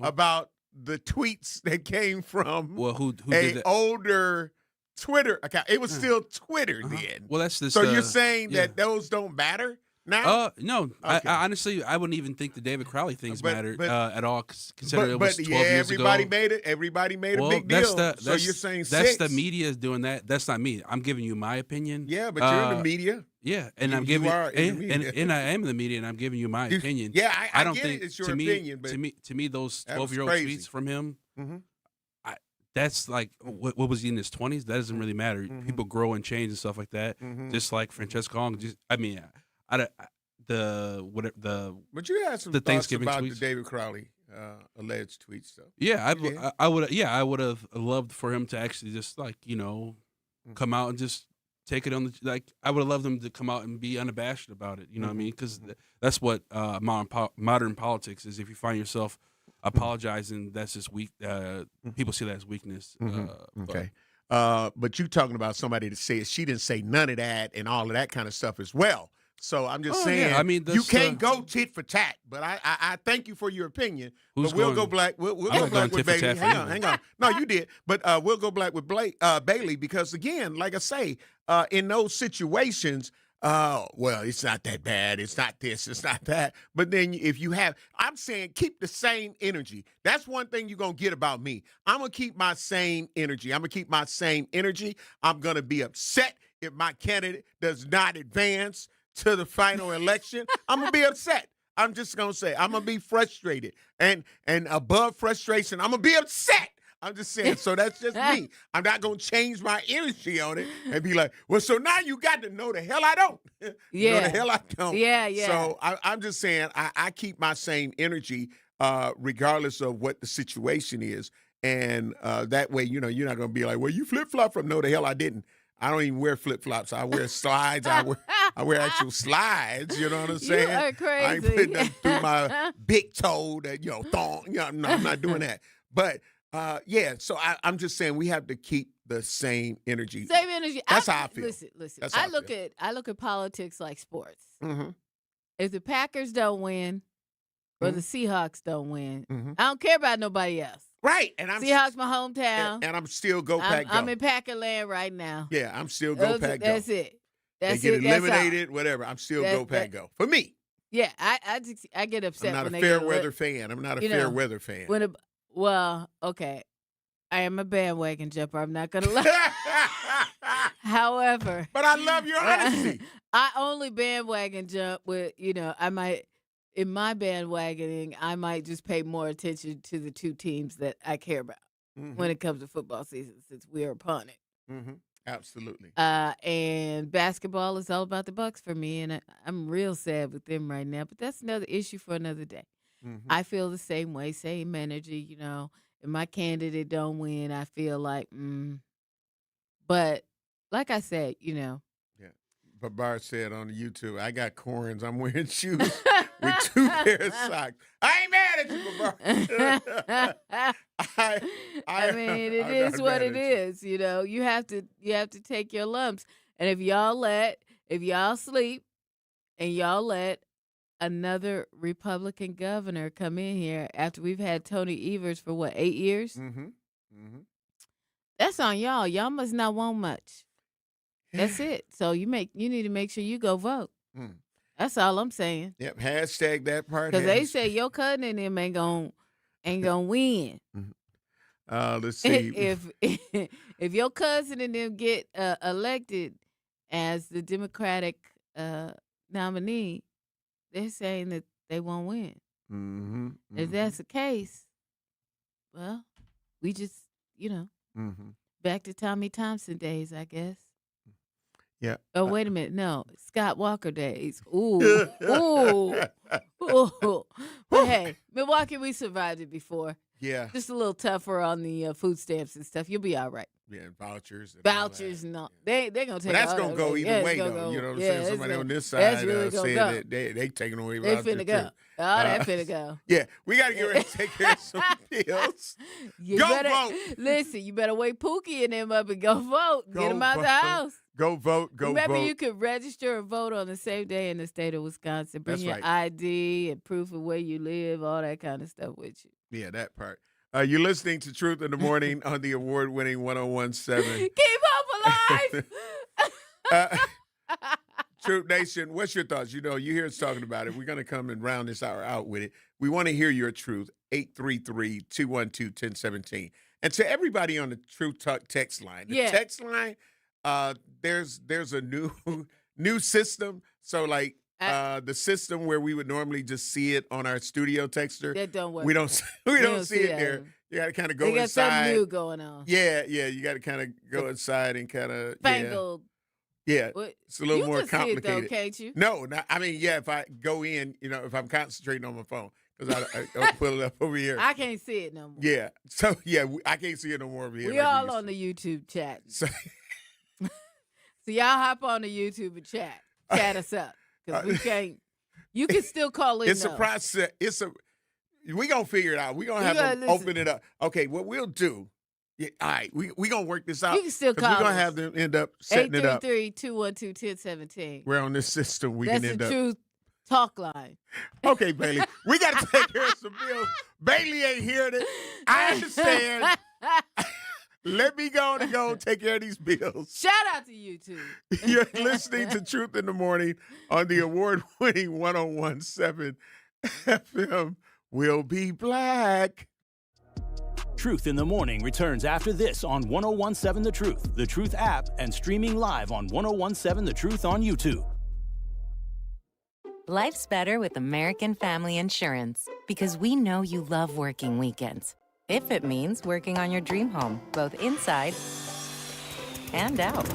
about the tweets that came from who a did that? older Twitter account. It was still Twitter then. Well, that's just, so you're saying that those don't matter now? No. Okay. I honestly, I wouldn't even think the David Crowley things mattered at all, considering it but was 12 years ago. Everybody made a big deal. So you're saying that's the media is doing that. That's not me. I'm giving you my opinion. Yeah, but you're in the media. Yeah, and I'm giving and I am in the media, and I'm giving you my opinion. Yeah, I don't get think it's your to opinion. Me, But to me, those that was 12-year-old crazy. tweets from him. Mm-hmm. That's like what was he in his 20s? That doesn't really matter. Mm-hmm. People grow and change and stuff like that. Mhm. Just like Francesca Hong. But you had some the thoughts Thanksgiving about tweets. the David Crowley alleged tweets, though. Yeah, I would have loved for him to actually just come out and just take it on the I would have loved him to come out and be unabashed about it. You know what I mean? Because that's what modern politics is. If you find yourself apologizing, that's just weak. People see that as weakness. Okay. But you talking about somebody that says she didn't say none of that and all of that kind of stuff as well. So I'm just saying, yeah. I mean, you can't go tit for tat. But I thank you for your opinion. Who's but we'll going- go black. We'll I'm go not black going with tit for Bailey. tat for Hang you. on. No, you did. But we'll go black with Bailey because again, like I say, in those situations. Well, it's not that bad. It's not this. It's not that. But then if you have, I'm saying keep the same energy. That's one thing you're going to get about me. I'm going to keep my same energy. I'm going to be upset if my candidate does not advance to the final election. I'm going to be upset. I'm just going to say, I'm going to be frustrated. And above frustration, I'm going to be upset. I'm just saying, so that's just me. I'm not going to change my energy on it and be like, well, so now you got to know the hell I don't. No, the hell I don't. Yeah. So I'm just saying I keep my same energy regardless of what the situation is. And that way, you're not going to be like, well, you flip-flop from. No, the hell I didn't. I don't even wear flip-flops. I wear slides. I wear actual slides. You know what I'm saying? You are crazy. I ain't putting them through my big toe that, thong. No, I'm not doing that. But so I'm just saying we have to keep the same energy. Same energy. That's how I feel. Listen. That's how I look at politics like sports. Mm-hmm. If the Packers don't win or the Seahawks don't win, Mm-hmm. I don't care about nobody else. Right. And Seahawks my hometown. And I'm still go Pack go. I'm in Packer land right now. Yeah, I'm still go Pack go. That's it. They get eliminated, whatever. I'm still go Pack go. For me. Yeah, I get upset. I'm not when a they fair get weather fan. I'm not a fair weather fan. Well, okay. I am a bandwagon jumper. I'm not gonna lie. However, but I love your honesty. I only bandwagon jump with I might in my bandwagoning I might just pay more attention to the two teams that I care about when it comes to football season since we are upon it. Mm-hmm. Absolutely. And basketball is all about the Bucks for me, and I'm real sad with them right now. But that's another issue for another day. Mm-hmm. I feel the same way, same energy, If my candidate don't win, I feel like, But like I said, Yeah. But Bart said on YouTube, I got corns. I'm wearing shoes with 2 pairs of socks. I ain't mad at you, Bart. I mean, it is what it is. You have to take your lumps. And if y'all sleep and y'all let another Republican governor come in here after we've had Tony Evers for 8 years? Mm-hmm. Mm-hmm. That's on y'all. Y'all must not want much. That's it. So you need to make sure you go vote. That's all I'm saying. Yep. Hashtag that part. Because they say your cousin and them ain't gonna win. Let's see. If your cousin and them get elected as the Democratic nominee, they're saying that they won't win. Mm-hmm. If that's the case, well, we just back to Tommy Thompson days, I guess. Yeah. Oh, wait a minute. No, Scott Walker days. Ooh. Ooh. But hey, Milwaukee, we survived it before. Yeah. Just a little tougher on the food stamps and stuff. You'll be all right. Yeah, and vouchers. No. They're going to take But that's all going to that. go either way, though. You know what I'm saying? Somebody on this side really said that they taking away they vouchers, finna go. too. That finna go. Yeah, we got to get ready to take care of some bills. Vote. Listen, you better wake Pookie and them up and go vote. Get them out the house. Go vote. Remember, you could register and vote on the same day in the state of Wisconsin. Bring your ID and proof of where you live, all that kind of stuff with you. Yeah, that part. You're listening to Truth in the Morning on the award-winning 101.7. Keep hope alive. Truth Nation, what's your thoughts? You hear us talking about it. We're going to come and round this hour out with it. We want to hear your truth, 833-212-1017. And to everybody on the Truth Talk text line, the text line, there's a new system. So, like, the system where we would normally just see it on our studio texter. That don't work. We don't see it there. You got to kind of go they got inside. Something new going on. Yeah. You got to kind of go inside and kind of fangled. Yeah, it's a little more complicated. See it though, can't you? No, I mean, if I go in, if I'm concentrating on my phone, because I pull it up over here. I can't see it no more. Yeah, so I can't see it no more over here. We all on the YouTube chat. So y'all hop on the YouTube and chat us up, because we can't. You can still call in. It's a process. We gonna figure it out. We gonna have them open it up. Okay, what we'll do. Yeah, all right, we gonna work this out. You can still call. We're gonna have them end up setting it up. 833-212-1017. We're on this system. That's the Truth Talk line. Okay, Bailey, we got to take care of some bills. Bailey ain't here. I understand. Let me go take care of these bills. Shout out to you too. You're listening to Truth in the Morning on the award-winning 101.7 FM. We'll be black. Truth in the Morning returns after this on 101.7 The Truth app, and streaming live on 101.7 The Truth on YouTube. Life's better with American Family Insurance, because we know you love working weekends. If it means working on your dream home, both inside and out.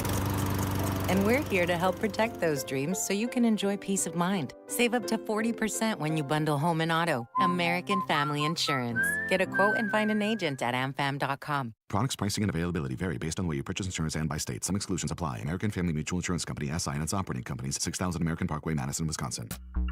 And we're here to help protect those dreams so you can enjoy peace of mind. Save up to 40% when you bundle home and auto. American Family Insurance. Get a quote and find an agent at amfam.com. Products, pricing, and availability vary based on where you purchase insurance and by state. Some exclusions apply. American Family Mutual Insurance Company, SI, and its operating companies, 6000 American Parkway, Madison, Wisconsin.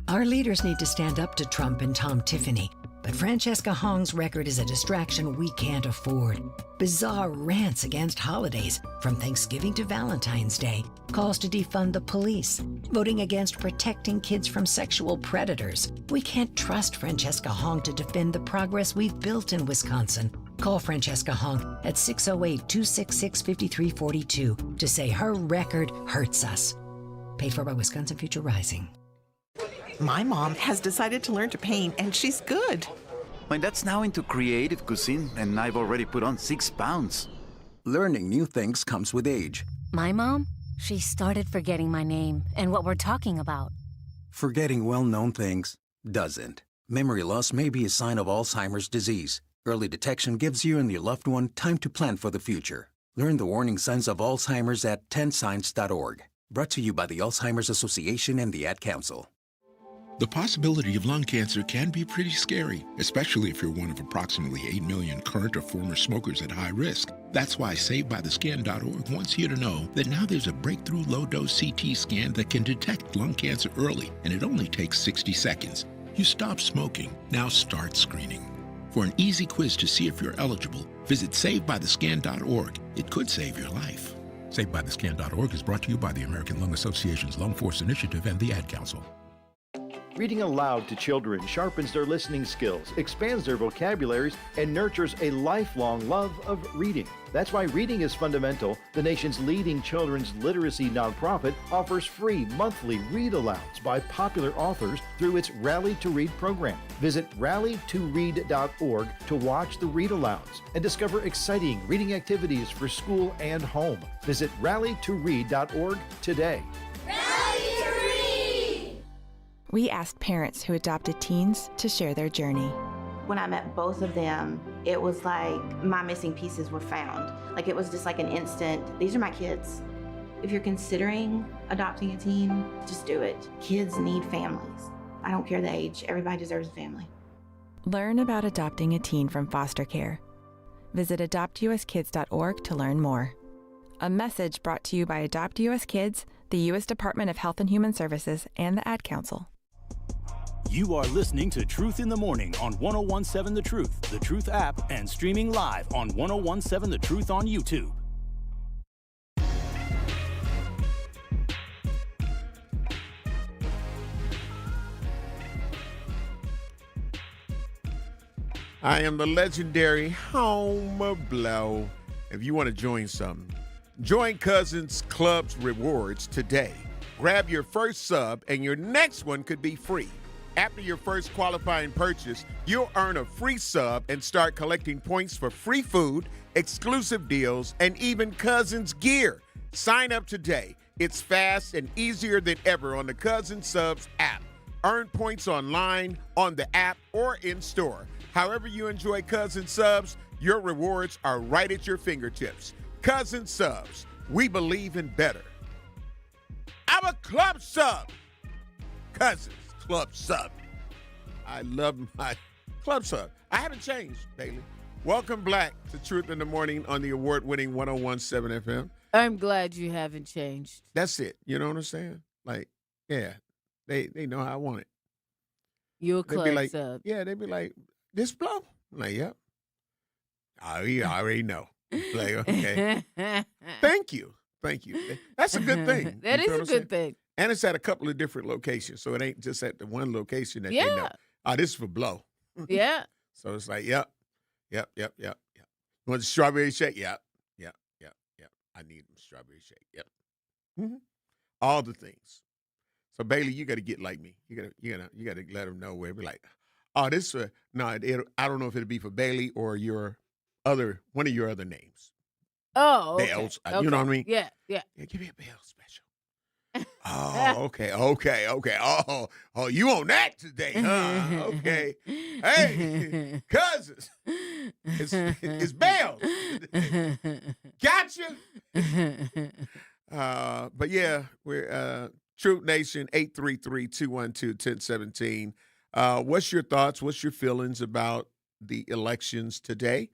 Our leaders need to stand up to Trump and Tom Tiffany. But Francesca Hong's record is a distraction we can't afford. Bizarre rants against holidays, from Thanksgiving to Valentine's Day, calls to defund the police, voting against protecting kids from sexual predators. We can't trust Francesca Hong to defend the progress we've built in Wisconsin. Call Francesca Hong at 608-266-5342 to say her record hurts us. Paid for by Wisconsin Future Rising. My mom has decided to learn to paint, and she's good. My dad's now into creative cuisine, and I've already put on 6 pounds. Learning new things comes with age. My mom, she started forgetting my name and what we're talking about. Forgetting well-known things doesn't. Memory loss may be a sign of Alzheimer's disease. Early detection gives you and your loved one time to plan for the future. Learn the warning signs of Alzheimer's at 10signs.org. Brought to you by the Alzheimer's Association and the Ad Council. The possibility of lung cancer can be pretty scary, especially if you're one of approximately 8 million current or former smokers at high risk. That's why SaveByTheScan.org wants you to know that now there's a breakthrough low-dose CT scan that can detect lung cancer early, and it only takes 60 seconds. You stop smoking, now start screening. For an easy quiz to see if you're eligible, visit SaveByTheScan.org. It could save your life. SaveByTheScan.org is brought to you by the American Lung Association's Lung Force Initiative and the Ad Council. Reading aloud to children sharpens their listening skills, expands their vocabularies, and nurtures a lifelong love of reading. That's why Reading is Fundamental, the nation's leading children's literacy nonprofit, offers free monthly read-alouds by popular authors through its Rally to Read program. Visit rallytoread.org to watch the read-alouds and discover exciting reading activities for school and home. Visit rallytoread.org today. We asked parents who adopted teens to share their journey. When I met both of them, it was like my missing pieces were found. Like it was just like an instant, these are my kids. If you're considering adopting a teen, just do it. Kids need families. I don't care the age, everybody deserves a family. Learn about adopting a teen from foster care. Visit adoptuskids.org to learn more. A message brought to you by Adopt US Kids, the U.S. Department of Health and Human Services, and the Ad Council. You are listening to Truth in the Morning on 101.7 The Truth app, and streaming live on 101.7 The Truth on YouTube. I am the legendary Home Blow. If you want to join something, join Cousins Club's rewards today. Grab your first sub and your next one could be free. After your first qualifying purchase, you'll earn a free sub and start collecting points for free food, exclusive deals, and even Cousins gear. Sign up today. It's fast and easier than ever on the Cousins Subs app. Earn points online, on the app, or in store. However you enjoy Cousins Subs, your rewards are right at your fingertips. Cousins Subs, we believe in better. I'm a club sub. Cousins Club Sub. I love my club sub. I haven't changed, Bailey. Welcome back to Truth in the Morning on the award-winning 101.7 FM. I'm glad you haven't changed. That's it. You know what I'm saying? Like, yeah, they know how I want it. You're a They'd club be like, sub. yeah, they'd be like, this blow? I'm like, yep. I already know. Like, okay. Thank you. That's a good thing. That You is feel a what I'm saying? good thing. And it's at a couple of different locations, so it ain't just at the one location that they know. Yeah. Oh, this is for blow. Yeah. So it's like, yep. You want the strawberry shake? Yep. I need them strawberry shake. Yep. Mm-hmm. All the things. So Bailey, you got to get like me. You got to let them know where. Be like, oh, this. I don't know if it'll be for Bailey or one of your other names. Oh, okay. Bells. You know what I mean? Yeah. Give me a Bell special. Oh, okay. Oh, you on that today, huh? Okay. Hey, cousins, it's Bells. Gotcha. But yeah, we're Truth Nation 833-212-1017. What's your thoughts? What's your feelings about the elections today?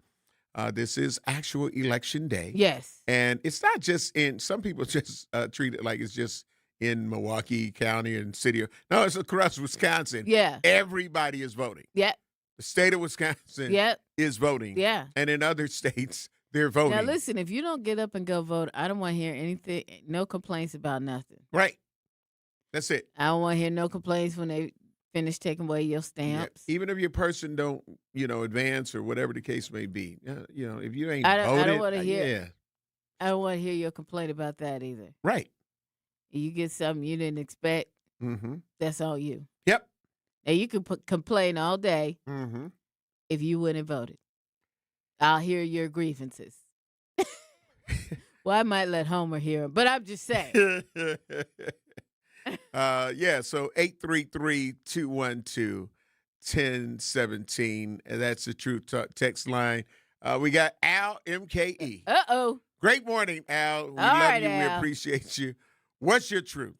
This is actual election day. Yes. And it's not just some people just treat it like it's just in Milwaukee County and city. No, it's across Wisconsin. Yeah. Everybody is voting. Yeah. The state of Wisconsin is voting. Yeah. And in other states, they're voting. Now, listen, if you don't get up and go vote, I don't want to hear anything, no complaints about nothing. Right. That's it. I don't want to hear no complaints when they finish taking away your stamps. Yeah. Even if your person don't, advance or whatever the case may be. If you ain't I voted. don't want to hear. Yeah. I don't want to hear your complaint about that either. Right. You get something you didn't expect. Mm-hmm. That's all you. Yep. Now you can complain all day if you wouldn't have voted. I'll hear your grievances. Well, I might let Homer hear them, but I'm just saying. So 833-212-1017. And that's the Truth Talk text line. We got Al MKE. Uh-oh. Great morning, Al. We All love right, you. Al. We appreciate you. What's your truth?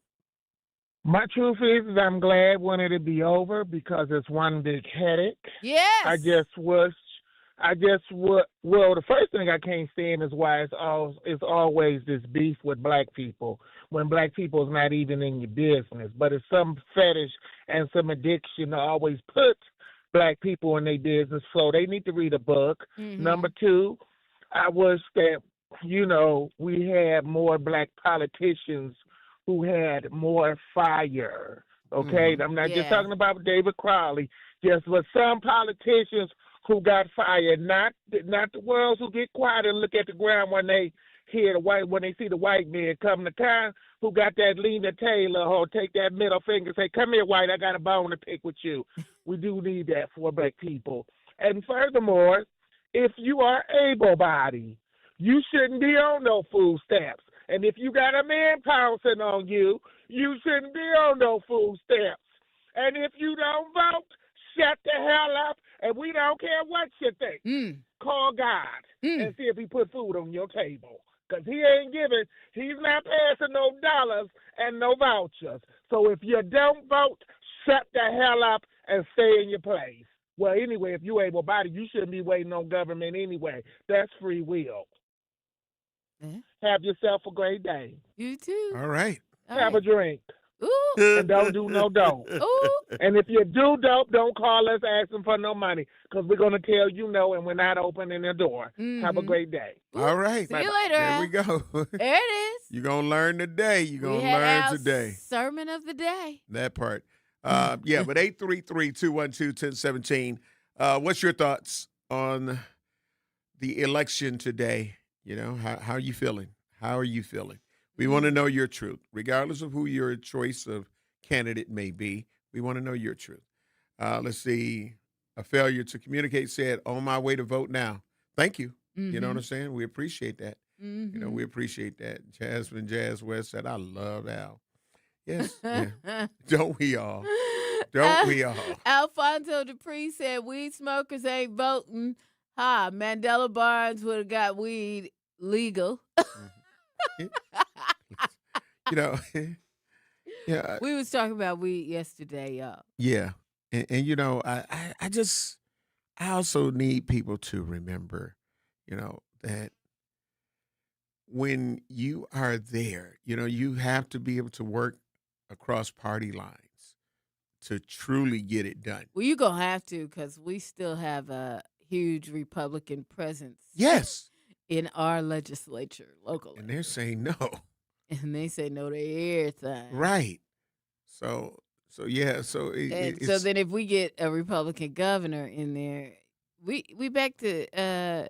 My truth is I'm glad when it'll be over because it's one big headache. Yes. The first thing I can't stand is why it's always this beef with black people when black people's not even in your business. But it's some fetish and some addiction to always put black people in their business. So they need to read a book. Mm-hmm. Number two, I wish that, we had more black politicians who had more fire. Okay? I'm not just talking about David Crowley, just but some politicians who got fired, not the ones who get quiet and look at the ground when they see the white man come to town, who got that Lena Taylor or take that middle finger and say, come here, white, I got a bone to pick with you. We do need that for black people. And furthermore, if you are able-bodied, you shouldn't be on no food stamps. And if you got a man pouncing on you, you shouldn't be on no food stamps. And if you don't vote, shut the hell up, and we don't care what you think. Call God and see if he put food on your table. Because he's not passing no dollars and no vouchers. So if you don't vote, shut the hell up and stay in your place. Well, anyway, if you're able-bodied, you shouldn't be waiting on government anyway. That's free will. Have yourself a great day. You too. All right. Have a drink. Ooh. And don't do no dope. Ooh. And if you do dope, don't call us asking for no money because we're going to tell you no and we're not opening the door. Have a great day. All right. See you later, There Al. we go. There it is. You're going to learn today. You're going to We had learn Al's today. sermon of the day. That part. But 833-212-1017. What's your thoughts on the election today? You know, how are you feeling? How are you feeling? We want to know your truth, regardless of who your choice of candidate may be. We want to know your truth. Let's see. A failure to communicate said, on my way to vote now. Thank you. You know what I'm saying? We appreciate that. You know, we appreciate that. Jasmine Jazz West said, I love Al. Yes. Yeah. Don't we all? Don't we all? Alfonso Dupree said, weed smokers ain't voting. Mandela Barnes would have got weed legal. You know, yeah. We was talking about weed yesterday, y'all. Yeah. And you know, I also need people to remember, you know, that when you are there, you know, you have to be able to work across party lines to truly get it done. Well, you're going to have to, because we still have a huge Republican presence. Yes. In our legislature, locally. And they're saying no. And they say no to everything. Right. So yeah. So so then if we get a Republican governor in there, we back to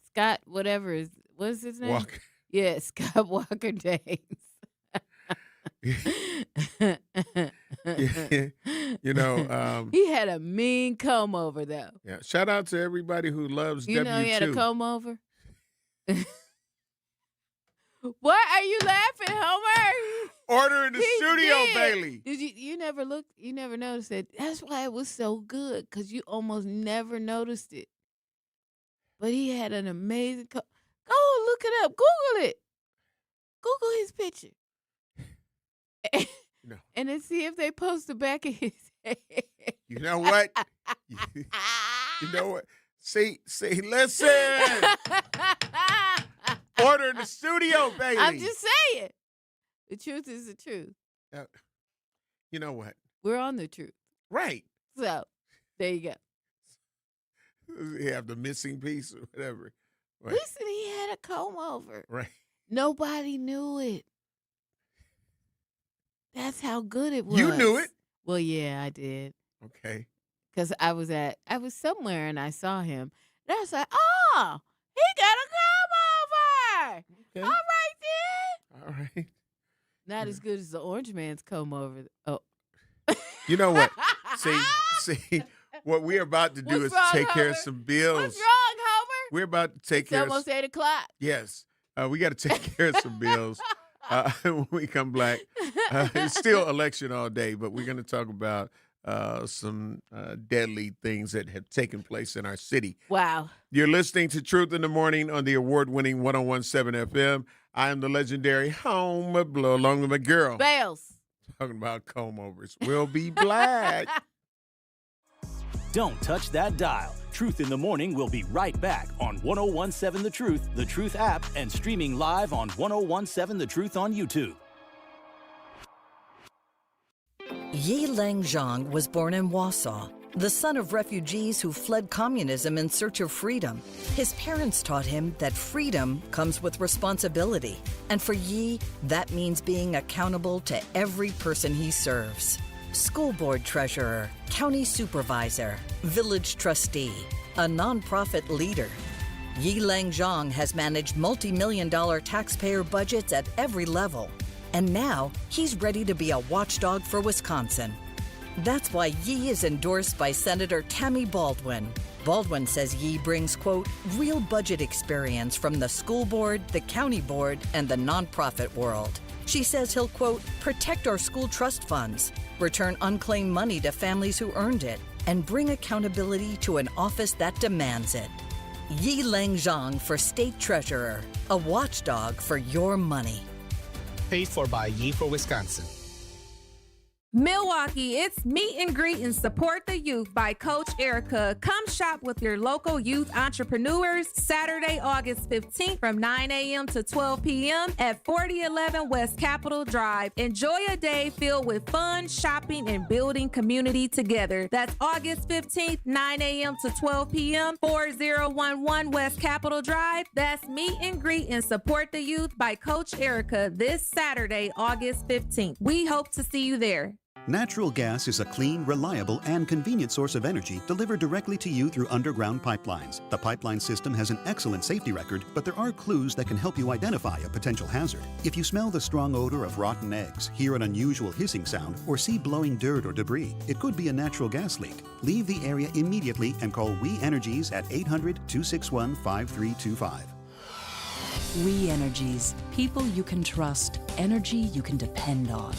Scott, what's his name? Walker. Yeah, Scott Walker days. You know, he had a mean comb over though. Yeah. Shout out to everybody who loves you W2. know he had a comb over. Why are you laughing, Homer? Order in the studio, did. Bailey. Did you never looked? You never noticed it. That's why it was so good, because you almost never noticed it. But he had an amazing. Go look it up. Google it. Google his picture. No. And then see if they post the back of his head. You know what? You know what? Say, listen. Order in the studio, Bailey. I'm just saying. The truth is the truth. You know what? We're on the truth. Right. So, there you go. You have the missing piece or whatever. Right. Listen, he had a comb over. Right. Nobody knew it. That's how good it was. You knew it? Well, yeah, I did. Okay. Because I was somewhere and I saw him. And I was like, oh, he got a comb over. Okay. All right, then. All right. Not as good as the orange man's comb over. Oh. You know what? See, what we're about to do is take care of some bills. What's wrong, Homer? We're about to take care of... It's almost 8 o'clock. Yes. We got to take care of some bills when we come back. It's still election all day, but we're going to talk about some deadly things that have taken place in our city. Wow. You're listening to Truth in the Morning on the award-winning 101.7 FM. I am the legendary Homer Blow, along with my girl. Bales. Talking about comb-overs. We'll be black. Don't touch that dial. Truth in the Morning will be right back on 101.7 The Truth app, and streaming live on 101.7 The Truth on YouTube. Yi Leng Zhang was born in Warsaw, the son of refugees who fled communism in search of freedom. His parents taught him that freedom comes with responsibility. And for Yi, that means being accountable to every person he serves. School board treasurer, county supervisor, village trustee, a nonprofit leader. Yi Leng Zhang has managed multi-million-dollar taxpayer budgets at every level. And now he's ready to be a watchdog for Wisconsin. That's why Yi is endorsed by Senator Tammy Baldwin. Baldwin says Yi brings, quote, real budget experience from the school board, the county board, and the nonprofit world. She says he'll, quote, protect our school trust funds, return unclaimed money to families who earned it, and bring accountability to an office that demands it. Yi Leng Zhang for State Treasurer, a watchdog for your money. Paid for by Yi for Wisconsin. Milwaukee, it's Meet and Greet and Support the Youth by Coach Erica. Come shop with your local youth entrepreneurs Saturday, August 15th from 9 a.m. to 12 p.m. at 4011 West Capitol Drive. Enjoy a day filled with fun, shopping, and building community together. That's August 15th, 9 a.m. to 12 p.m., 4011 West Capitol Drive. That's Meet and Greet and Support the Youth by Coach Erica this Saturday, August 15th. We hope to see you there. Natural gas is a clean, reliable, and convenient source of energy delivered directly to you through underground pipelines. The pipeline system has an excellent safety record, but there are clues that can help you identify a potential hazard. If you smell the strong odor of rotten eggs, hear an unusual hissing sound, or see blowing dirt or debris, it could be a natural gas leak. Leave the area immediately and call We Energies at 800-261-5325. We Energies. People you can trust. Energy you can depend on.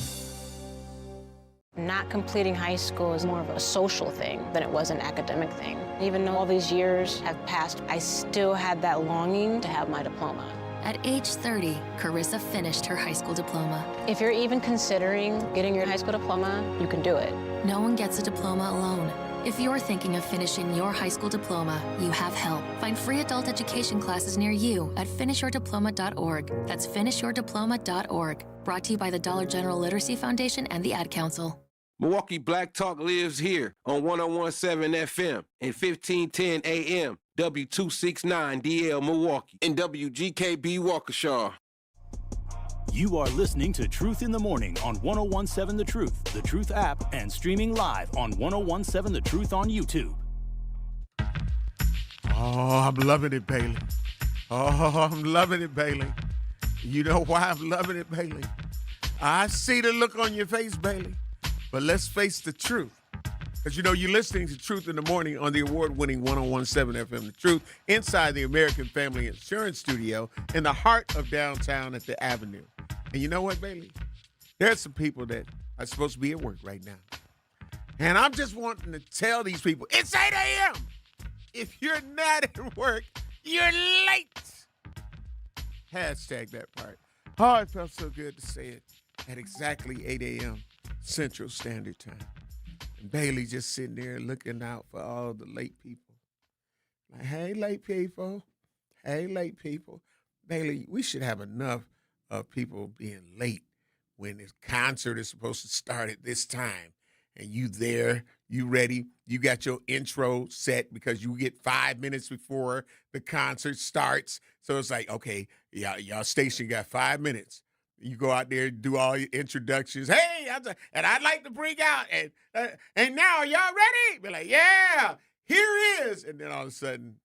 Not completing high school is more of a social thing than it was an academic thing. Even though all these years have passed, I still had that longing to have my diploma. At age 30, Carissa finished her high school diploma. If you're even considering getting your high school diploma, you can do it. No one gets a diploma alone. If you're thinking of finishing your high school diploma, you have help. Find free adult education classes near you at finishyourdiploma.org. That's finishyourdiploma.org. Brought to you by the Dollar General Literacy Foundation and the Ad Council. Milwaukee Black Talk lives here on 101.7 FM and 1510 AM, W269DL Milwaukee, and WGKB Waukesha. You are listening to Truth in the Morning on 101.7 The Truth app, and streaming live on 101.7 The Truth on YouTube. Oh, I'm loving it, Bailey. Oh, I'm loving it, Bailey. You know why I'm loving it, Bailey? I see the look on your face, Bailey. But let's face the truth. Because, you know, you're listening to Truth in the Morning on the award-winning 101.7 FM The Truth inside the American Family Insurance Studio in the heart of downtown at the Avenue. And you know what, Bailey? There's some people that are supposed to be at work right now. And I'm just wanting to tell these people, it's 8 a.m. If you're not at work, you're late. Hashtag that part. Oh, it felt so good to say it at exactly 8 a.m. Central Standard Time. And Bailey just sitting there looking out for all the late people. Like, hey, late people. Hey, late people. Bailey, we should have enough of people being late when this concert is supposed to start at this time. And you there, you ready, you got your intro set because you get 5 minutes before the concert starts. So it's like, okay, y'all station got 5 minutes. You go out there, do all your introductions. Hey, and I'd like to bring out, and now y'all ready? Be like, yeah, here is. And then all of a sudden,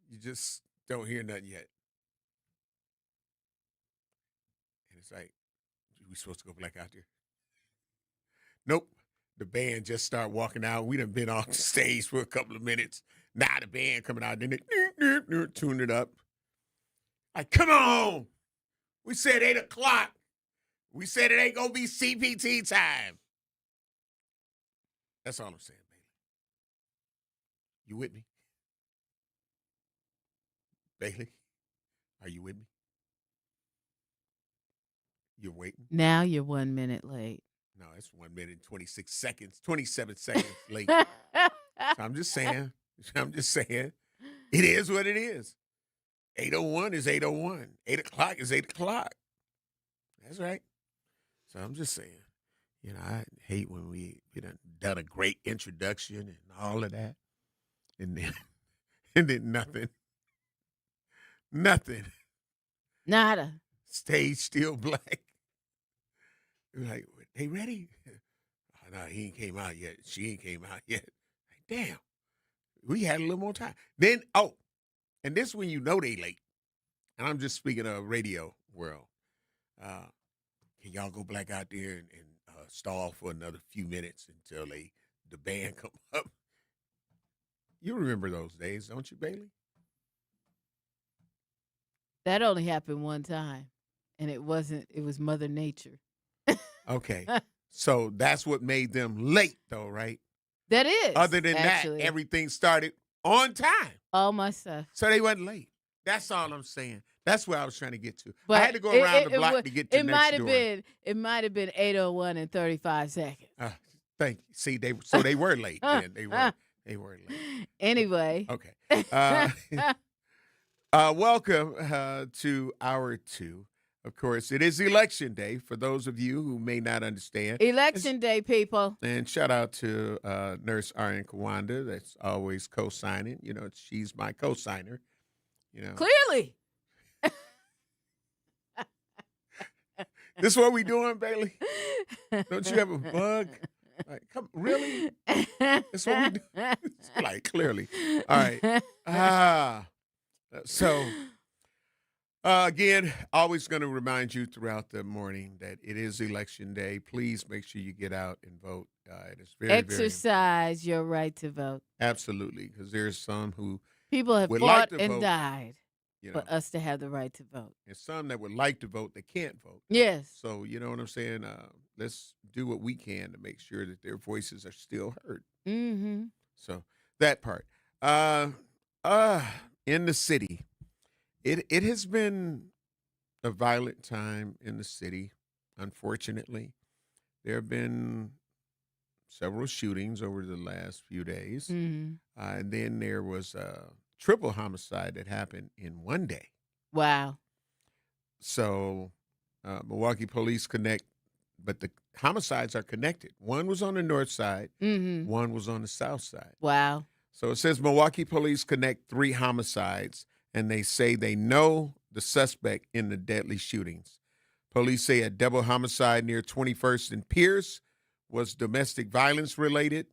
you just don't hear nothing yet. And it's like, we supposed to go back out there? Nope. The band just start walking out. We done been off the stage for a couple of minutes. Now the band coming out, then they tune it up. Like, come on. We said 8 o'clock. We said it ain't going to be CPT time. That's all I'm saying, Bailey. You with me? Bailey, are you with me? You're waiting? Now you're 1 minute late. No, it's 1 minute and 26 seconds, 27 seconds late. So I'm just saying. It is what it is. 8:01 is 8:01. 8 o'clock is 8 o'clock. That's right. So I'm just saying, you know, I hate when we done a great introduction and all of that. And then nothing. Nothing. Nada. Stage still black. We're like, they ready? Oh, no, he ain't came out yet. She ain't came out yet. Like, damn. We had a little more time. Then, and this is when you know they late. And I'm just speaking of radio world. Can y'all go back out there and stall for another few minutes until the band come up? You remember those days, don't you, Bailey? That only happened one time. And it was Mother Nature. Okay. So that's what made them late, though, right? That is. Other than actually. that, everything started on time. All my stuff. So they wasn't late. That's all I'm saying. That's where I was trying to get to. But I had to go around the block to get to next door. It might have been 8:01 and 35 seconds. Thank you. See, they were late. Then. They were late. Anyway. Okay. Welcome to hour 2. Of course, it is Election Day for those of you who may not understand. Election Day, people. And shout out to Nurse Arian Kawanda that's always co-signing. You know, she's my co-signer. You know. Clearly. This is what we doing, Bailey? Don't you have a bug? Like, come, really? That's what we do. Like, clearly. All right. So, again, always going to remind you throughout the morning that it is election day. Please make sure you get out and vote. It is very, exercise your right to vote. Absolutely, because there's some who people have would fought like to and vote, died you for know, us to have the right to vote. and some that would like to vote that can't vote. Yes. So you know what I'm saying? Let's do what we can to make sure that their voices are still heard. Mm-hmm. So that part. In the city, it has been a violent time in the city. Unfortunately, there have been several shootings over the last few days, and then there was a triple homicide that happened in one day. Wow. So, Milwaukee police connect, but the homicides are connected. One was on the north side, one was on the south side. Wow. So it says Milwaukee police connect 3 homicides, and they say they know the suspect in the deadly shootings. Police say a double homicide near 21st and Pierce was domestic violence related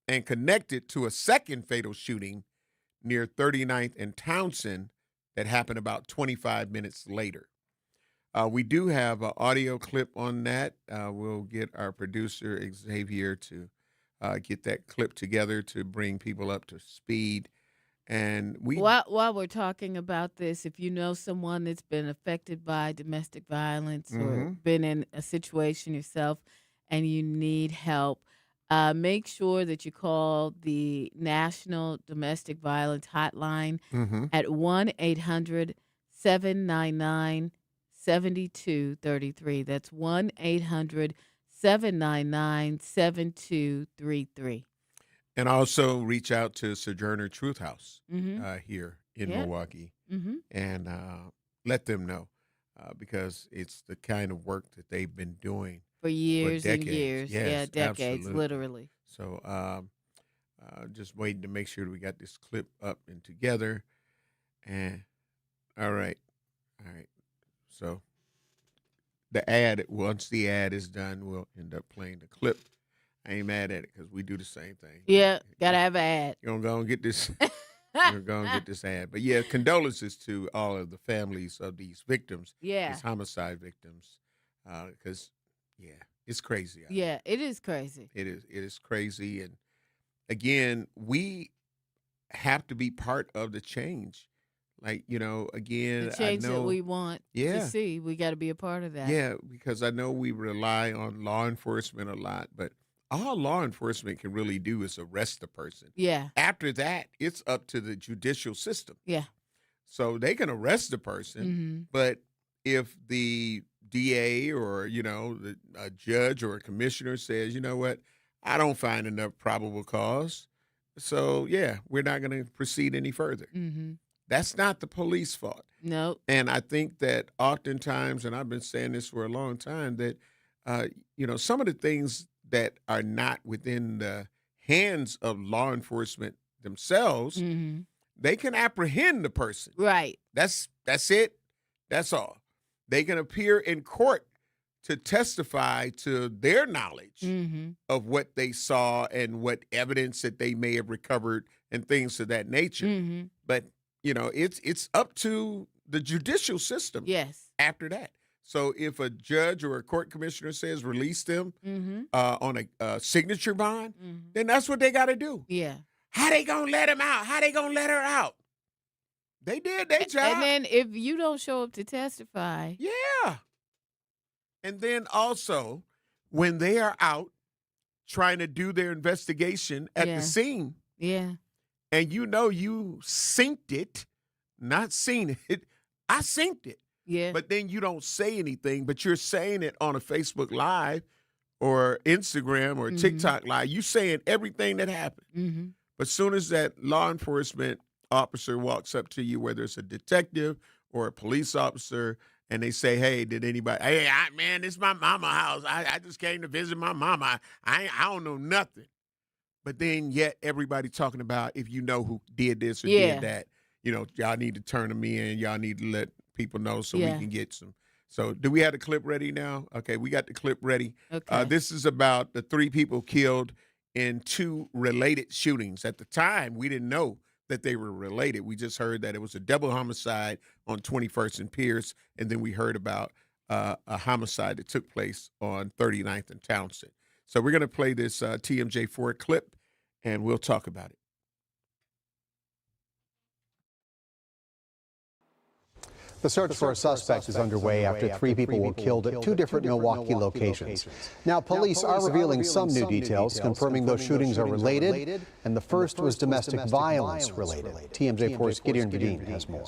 and connected to a second fatal shooting near 39th and Townsend that happened about 25 minutes later. We do have an audio clip on that. We'll get our producer, Xavier, to get that clip together to bring people up to speed. And while we're talking about this, if you know someone that's been affected by domestic violence or been in a situation yourself and you need help, make sure that you call the National Domestic Violence Hotline at 1-800-799-7233. That's 1-800-799-7233. And also reach out to Sojourner Truth House here in Milwaukee and let them know because it's the kind of work that they've been doing for years and years. Yes, decades, absolutely. literally. So just waiting to make sure that we got this clip up and together. And all right. So once the ad is done, we'll end up playing the clip. I ain't mad at it because we do the same thing. Yeah, gotta have an ad. You're gonna go and get this. You're gonna get this ad. But yeah, condolences to all of the families of these victims. Yeah, these homicide victims. Because it's crazy. It is crazy. It is crazy. And again, we have to be part of the change. Like, again, the change I know that we want to see, we got to be a part of that. Yeah, because I know we rely on law enforcement a lot, but all law enforcement can really do is arrest the person. Yeah. After that, it's up to the judicial system. Yeah. So they can arrest the person, but if the DA or, a judge or a commissioner says, you know what, I don't find enough probable cause, so, we're not going to proceed any further. That's not the police fault. No. And I think that oftentimes, and I've been saying this for a long time, that, some of the things that are not within the hands of law enforcement themselves, they can apprehend the person. Right. That's it. That's all. They can appear in court to testify to their knowledge of what they saw and what evidence that they may have recovered and things of that nature. But, it's up to the judicial system. Yes. After that. So if a judge or a court commissioner says release them on a signature bond, then that's what they got to do. Yeah. How they going to let him out? How they going to let her out? They did their job. And then if you don't show up to testify. Yeah. And then also, when they are out trying to do their investigation at the scene, and you synced it, not seen it, I synced it. Yeah. But then you don't say anything, but you're saying it on a Facebook Live or Instagram or TikTok Live. You saying everything that happened. But as soon as that law enforcement officer walks up to you, whether it's a detective or a police officer, and they say, hey, did anybody, man, this is my mama's house. I just came to visit my mama. I don't know nothing. But then yet everybody talking about if you know who did this or did that, y'all need to turn them in. Y'all need to let people know so we can get So do we have the clip ready now? Okay, we got the clip ready. Okay. This is about the 3 people killed in 2 related shootings. At the time, we didn't know that they were related. We just heard that it was a double homicide on 21st and Pierce, and then we heard about a homicide that took place on 39th and Townsend. So we're going to play this TMJ4 clip, and we'll talk about it. The search for a suspect is underway after 3 people were killed at 2 different Milwaukee locations. Now, police are revealing some new details, confirming those shootings are related, and the first was domestic violence related. TMJ4's Gideon Verdeen has more.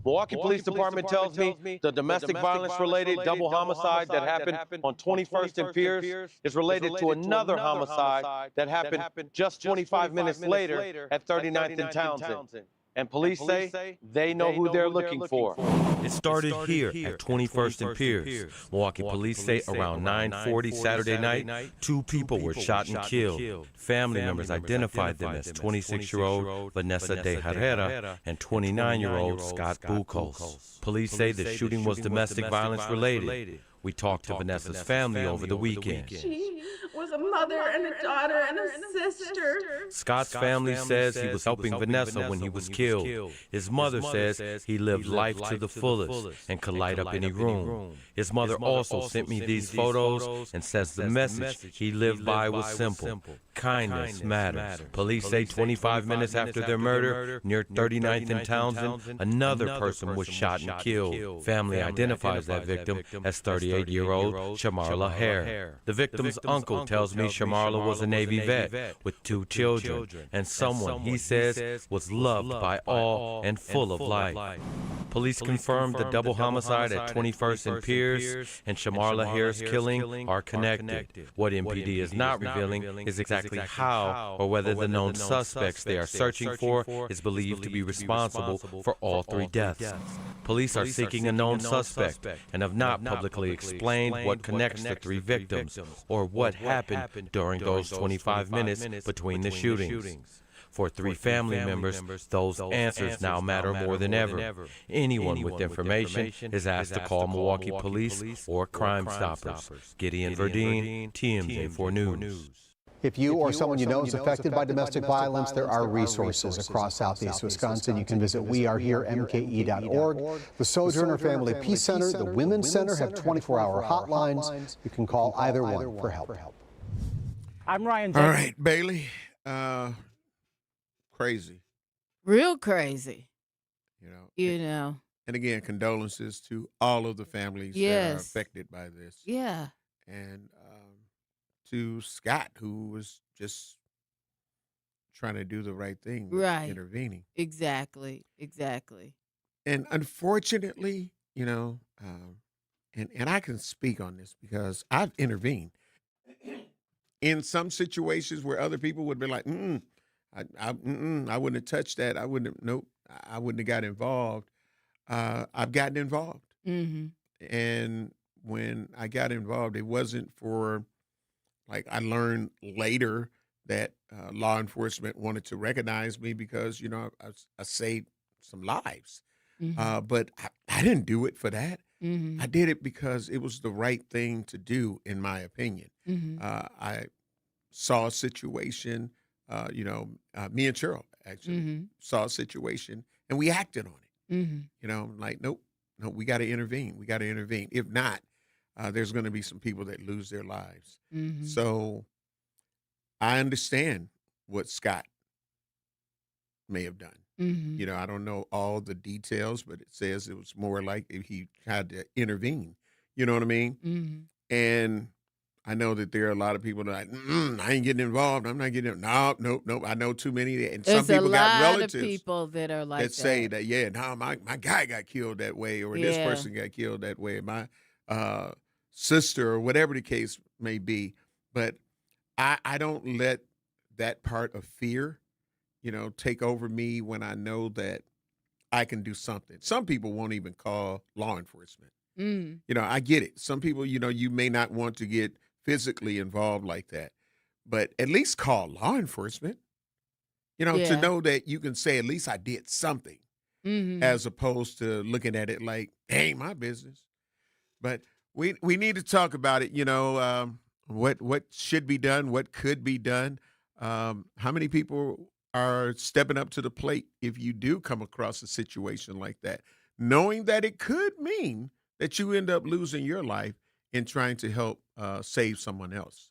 Milwaukee Police Department tells me the domestic violence-related double homicide that happened on 21st and Pierce is related to another homicide that happened just 25 minutes later at 39th and Townsend. And police say they know who they're looking for. It started here at 21st and Pierce. Milwaukee police say around 9:40 Saturday night, 2 people were shot and killed. Family members identified them as 26-year-old Vanessa De Herrera and 29-year-old Scott Bucos. Police say the shooting was domestic violence related. We talked to Vanessa's family over the weekend. She was a mother and a daughter and a sister. Scott's family says he was helping Vanessa when he was killed. His mother says he lived life to the fullest and could light up any room. His mother also sent me these photos and says the message he lived by was simple. Kindness matters. Police say 25 minutes after their murder, near 39th and Townsend, another person was shot and killed. Family identifies that victim as 38-year-old Shamarla Hare. The victim's uncle tells me Shamarla was a Navy vet with 2 children and someone he says was loved by all and full of life. Police confirmed the double homicide at 21st and Pierce and Shamarla Hare's killing are connected. What MPD is not revealing is exactly how or whether the known suspects they are searching for is believed to be responsible for all 3 deaths. Police are seeking a known suspect and have not publicly explained what connects the 3 victims or what happened during those 25 minutes between the shootings. For 3 family members, those answers now matter more than ever. Anyone with information is asked to call Milwaukee Police or Crime Stoppers. Gideon Verdeen, TMJ4 News. If you or someone you know is affected by domestic violence, there are resources across Southeast Wisconsin. You can visit weareheremke.org. The Sojourner Family Peace Center, the Women's Center have 24-hour hotlines. You can call either one for help. I'm Ryan. All right, Bailey. Crazy. Real crazy. You know. And again, condolences to all of the families that are affected by this. Yeah. And to Scott, who was just trying to do the right thing, intervening. Exactly. And unfortunately, and I can speak on this because I've intervened in some situations where other people would be like, I wouldn't have touched that. I wouldn't have got involved. I've gotten involved. Mm-hmm. And when I got involved, it wasn't for, I learned later that law enforcement wanted to recognize me because, I saved some lives. Mm-hmm. But I didn't do it for that. Mm-hmm. I did it because it was the right thing to do, in my opinion. Mm-hmm. I saw a situation, me and Cheryl actually saw a situation and we acted on it. Mm-hmm. Nope, we got to intervene. We got to intervene. If not, there's going to be some people that lose their lives. Mm-hmm. So I understand what Scott may have done. Mm-hmm. I don't know all the details, but it says it was more like if he had to intervene. You know what I mean? Mm-hmm. And I know that there are a lot of people that are like, I ain't getting involved. I'm not getting involved. Nope. I know too many. And There's some people got relatives of people that are like that say that, my guy got killed that way, or this person got killed that way, my sister, or whatever the case may be. But I don't let that part of fear, take over me when I know that I can do something. Some people won't even call law enforcement. I get it. Some people, you may not want to get physically involved like that, but at least call law enforcement, to know that you can say, at least I did something. as opposed to looking at it like, ain't my business. But we need to talk about it, what should be done, what could be done. How many people are stepping up to the plate if you do come across a situation like that, knowing that it could mean that you end up losing your life in trying to help save someone else.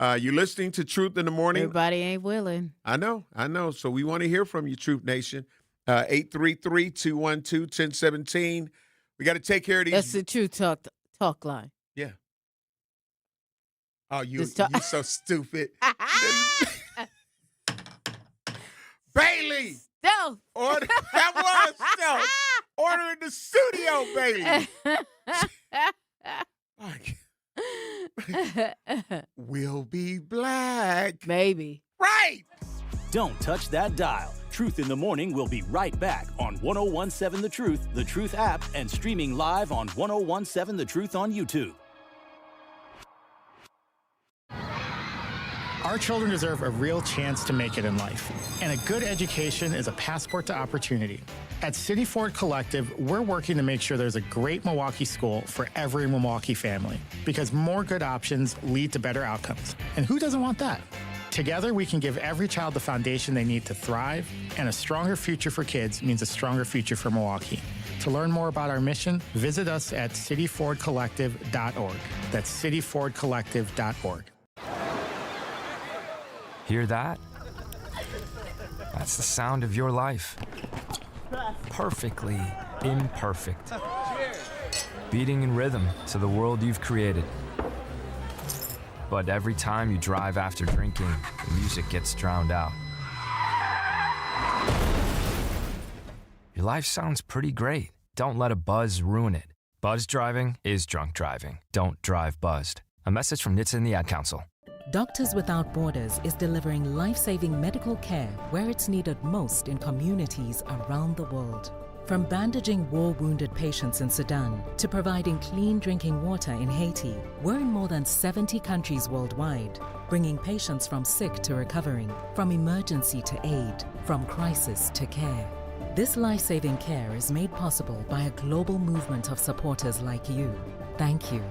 You're listening to Truth in the Morning. Everybody ain't willing. I know. So we want to hear from you, Truth Nation. 833-212-1017. We got to take care of these. That's the Truth Talk line. Yeah. Oh, you're so stupid. Bailey! Stealth! That was stealth. Order in the studio, Bailey. We'll be black. Maybe. Right! Don't touch that dial. Truth in the Morning will be right back on 1017 The Truth app, and streaming live on 1017 The Truth on YouTube. Our children deserve a real chance to make it in life, and a good education is a passport to opportunity. At City Ford Collective, we're working to make sure there's a great Milwaukee school for every Milwaukee family, because more good options lead to better outcomes. And who doesn't want that? Together, we can give every child the foundation they need to thrive, and a stronger future for kids means a stronger future for Milwaukee. To learn more about our mission, visit us at cityfordcollective.org. That's cityfordcollective.org. Hear that? That's the sound of your life. Perfectly imperfect. Beating in rhythm to the world you've created. But every time you drive after drinking, the music gets drowned out. Your life sounds pretty great. Don't let a buzz ruin it. Buzz driving is drunk driving. Don't drive buzzed. A message from NHTSA and the Ad Council. Doctors Without Borders is delivering life-saving medical care where it's needed most in communities around the world. From bandaging war-wounded patients in Sudan to providing clean drinking water in Haiti, we're in more than 70 countries worldwide, bringing patients from sick to recovering, from emergency to aid, from crisis to care. This life-saving care is made possible by a global movement of supporters like you. Thank you.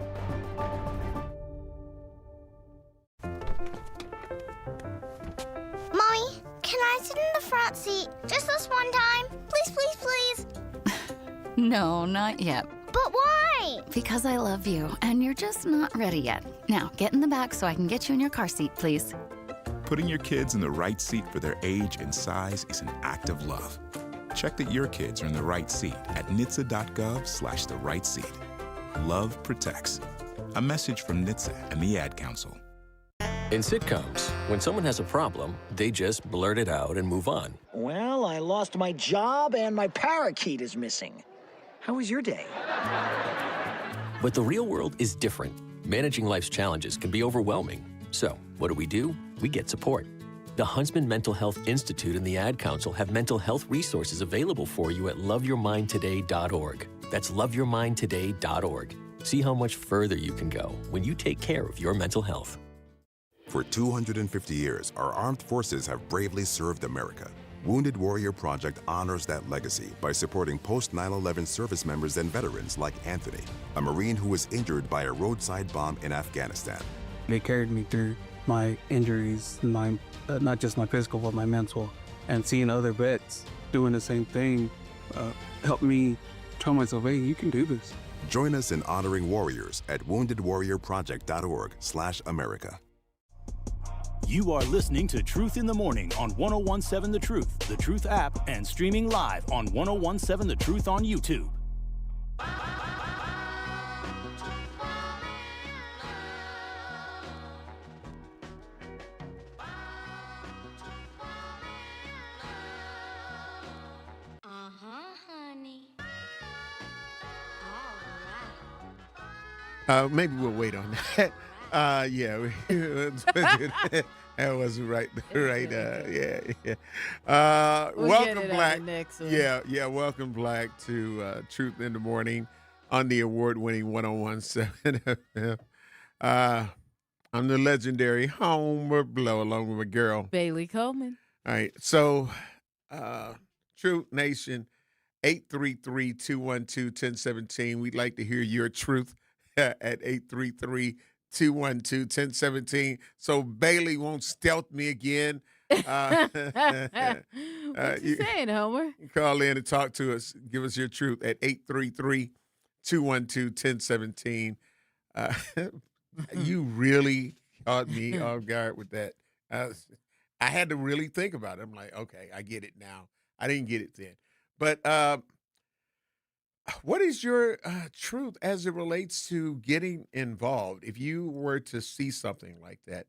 Mommy, can I sit in the front seat just this one time? Please, please, please. No, not yet. But why? Because I love you, and you're just not ready yet. Now, get in the back so I can get you in your car seat, please. Putting your kids in the right seat for their age and size is an act of love. Check that your kids are in the right seat at nhtsa.gov/the right seat. Love protects. A message from NHTSA and the Ad Council. In sitcoms, when someone has a problem, they just blurt it out and move on. Well, I lost my job and my parakeet is missing. How was your day? But the real world is different. Managing life's challenges can be overwhelming. So, what do? We get support. The Huntsman Mental Health Institute and the Ad Council have mental health resources available for you at loveyourmindtoday.org. That's loveyourmindtoday.org. See how much further you can go when you take care of your mental health. For 250 years, our armed forces have bravely served America. Wounded Warrior Project honors that legacy by supporting post-9/11 service members and veterans like Anthony, a Marine who was injured by a roadside bomb in Afghanistan. They carried me through my injuries, not just my physical, but my mental. And seeing other vets doing the same thing helped me tell myself, hey, you can do this. Join us in honoring warriors at woundedwarriorproject.org/America. You are listening to Truth in the Morning on 1017 The Truth, The Truth app, and streaming live on 1017 The Truth on YouTube. Maybe we'll wait on that. Yeah, that wasn't right. Yeah. Welcome, Black. Yeah. Welcome, Black, to Truth in the Morning on the award-winning 1017 FM. I'm the legendary Homer Blow, along with my girl Bailey Coleman. All right, so Truth Nation, 833-212-1017. We'd like to hear your truth at 833-212-1017. So Bailey won't stealth me again. What you saying, Homer? You call in and talk to us. Give us your truth at 833-212-1017. You really caught me off guard with that. I had to really think about it. I'm like, okay, I get it now. I didn't get it then. But what is your truth as it relates to getting involved? If you were to see something like that,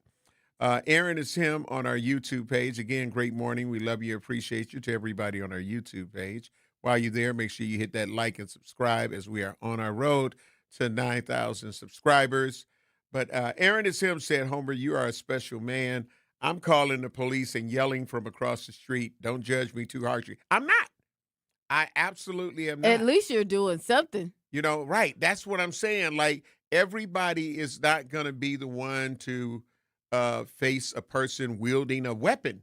Aaron is him on our YouTube page. Again, great morning. We love you, appreciate you. To everybody on our YouTube page. While you're there, make sure you hit that like and subscribe as we are on our road to 9,000 subscribers. But Aaron is him said, Homer, you are a special man. I'm calling the police and yelling from across the street. Don't judge me too harshly. I'm not. I absolutely am not. At least you're doing something. You know, right. That's what I'm saying. Like, everybody is not going to be the one to face a person wielding a weapon.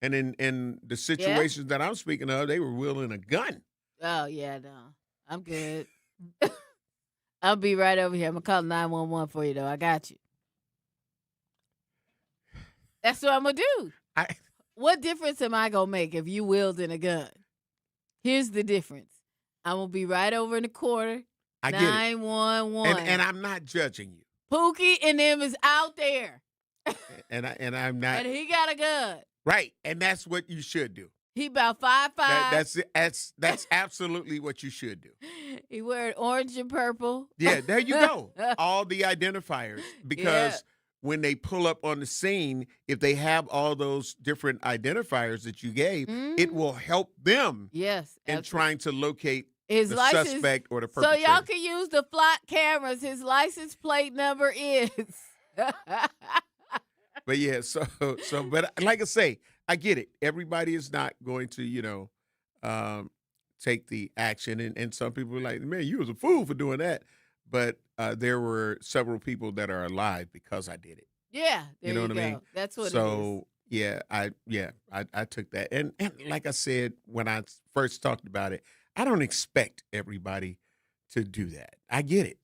And in the situations that I'm speaking of, they were wielding a gun. Oh, yeah, no. I'm good. I'll be right over here. I'm going to call 911 for you, though. I got you. That's what I'm going to do. What difference am I going to make if you wielding a gun? Here's the difference. I'm going to be right over in the corner. I get 911. it. And I'm not judging you. Pookie and them is out there. And I'm not. And he got a gun. Right. And that's what you should do. He about 5'5". That's absolutely what you should do. He wearing orange and purple. Yeah, there you go. All the identifiers. Because when they pull up on the scene, if they have all those different identifiers that you gave, it will help them in trying to locate his the license, suspect or the perpetrator. So y'all can use the flock cameras. His license plate number is. But yeah, but like I say, I get it. Everybody is not going to, take the action. And some people are like, man, you was a fool for doing that. But there were several people that are alive because I did it. Yeah, there you know what go. I mean? That's what it is. So yeah, I took that. And like I said, when I first talked about it, I don't expect everybody to do that. I get it.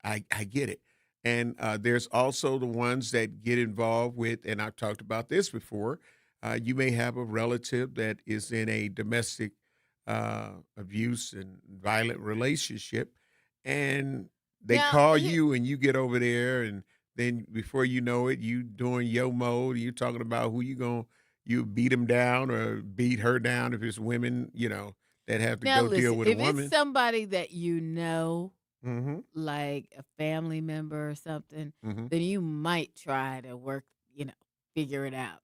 I get it. And there's also the ones that get involved with, and I've talked about this before, you may have a relative that is in a domestic abuse and violent relationship, and they call you and you get over there, and then before you know it, you doing yo mode, you talking about who you beat him down or beat her down if it's women, that have to deal with a woman. If it's somebody that you know, like a family member or something, then you might try to work, figure it out.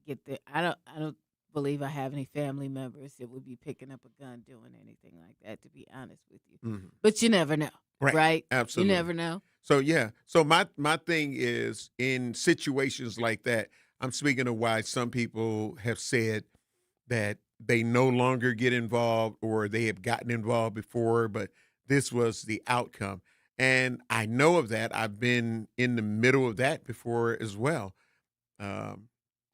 Get there. I don't believe I have any family members that would be picking up a gun doing anything like that, to be honest with you. But you never know. Right? Absolutely. You never know. So yeah. So my thing is, in situations like that, I'm speaking of why some people have said that they no longer get involved, or they have gotten involved before, but this was the outcome. And I know of that. I've been in the middle of that before as well.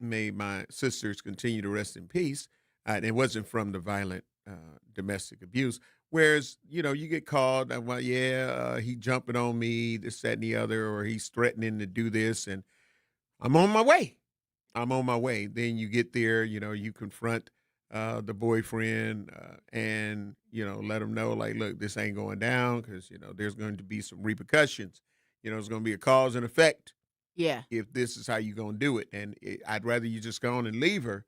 May my sisters continue to rest in peace. And it wasn't from the violent domestic abuse. Whereas, you get called, well, he jumping on me, this, that, and the other, or he's threatening to do this, and I'm on my way. Then you get there, you confront the boyfriend and, let him know, like, look, this ain't going down because, there's going to be some repercussions. There's going to be a cause and effect. Yeah. If this is how you're going to do it. And I'd rather you just go on and leave her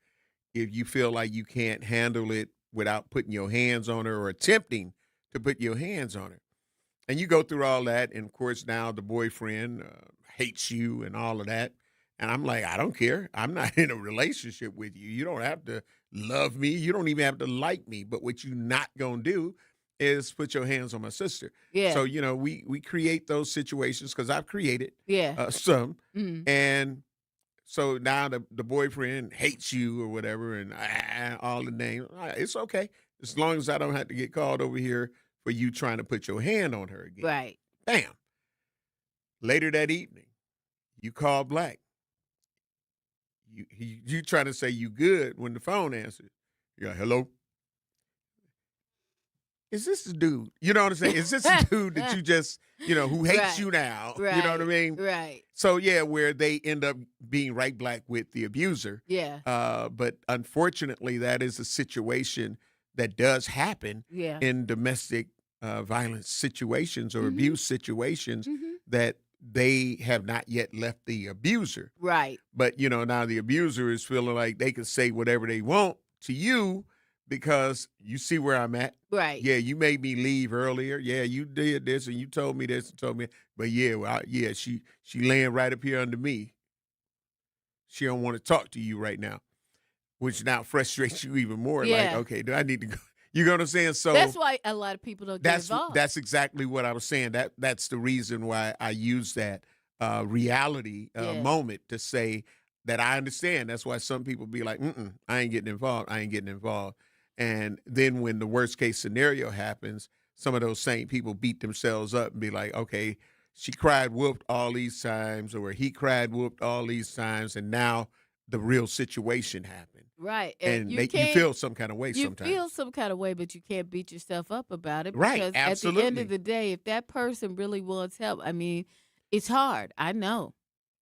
if you feel like you can't handle it without putting your hands on her or attempting to put your hands on her. And you go through all that. And, of course, now the boyfriend hates you and all of that. And I'm like, I don't care. I'm not in a relationship with you. You don't have to love me. You don't even have to like me. But what you're not going to do is put your hands on my sister. Yeah. So, we create those situations because I've created some. And so now the boyfriend hates you or whatever, and all the names. It's okay. As long as I don't have to get called over here for you trying to put your hand on her again. Right. Bam. Later that evening, you call Black. You trying to say you good when the phone answers. You're like, hello? is this the dude? You know what I'm saying? Is this the dude that you just, who hates Right. you now? Right. You know what I mean? Right. So, yeah, where they end up being right black with the abuser. Yeah. But unfortunately, that is a situation that does happen Yeah. in domestic violence situations or Mhm. abuse situations Mhm. that they have not yet left the abuser. Right. But, now the abuser is feeling like they can say whatever they want to you because you see where I'm at. Right. Yeah, you made me leave earlier. Yeah, you did this and you told me this and told me. But yeah, she laying right up here under me. She don't want to talk to you right now, which now frustrates you even more. Like, Yeah. okay, do I need to go? You know what I'm saying? So That's why a lot of people don't get involved. that's exactly what I was saying. That's the reason why I use that reality Yeah. moment to say that I understand. That's why some people be like, I ain't getting involved. I ain't getting involved. And then when the worst case scenario happens, some of those same people beat themselves up and be like, okay, she cried whooped all these times, or he cried whooped all these times, and now the real situation happened. Right. And you you can't- feel some kind of way You sometimes. feel some kind of way, but you can't beat yourself up about it. Right, Because at the end absolutely. of the day, if that person really wants help, I mean, it's hard. I know.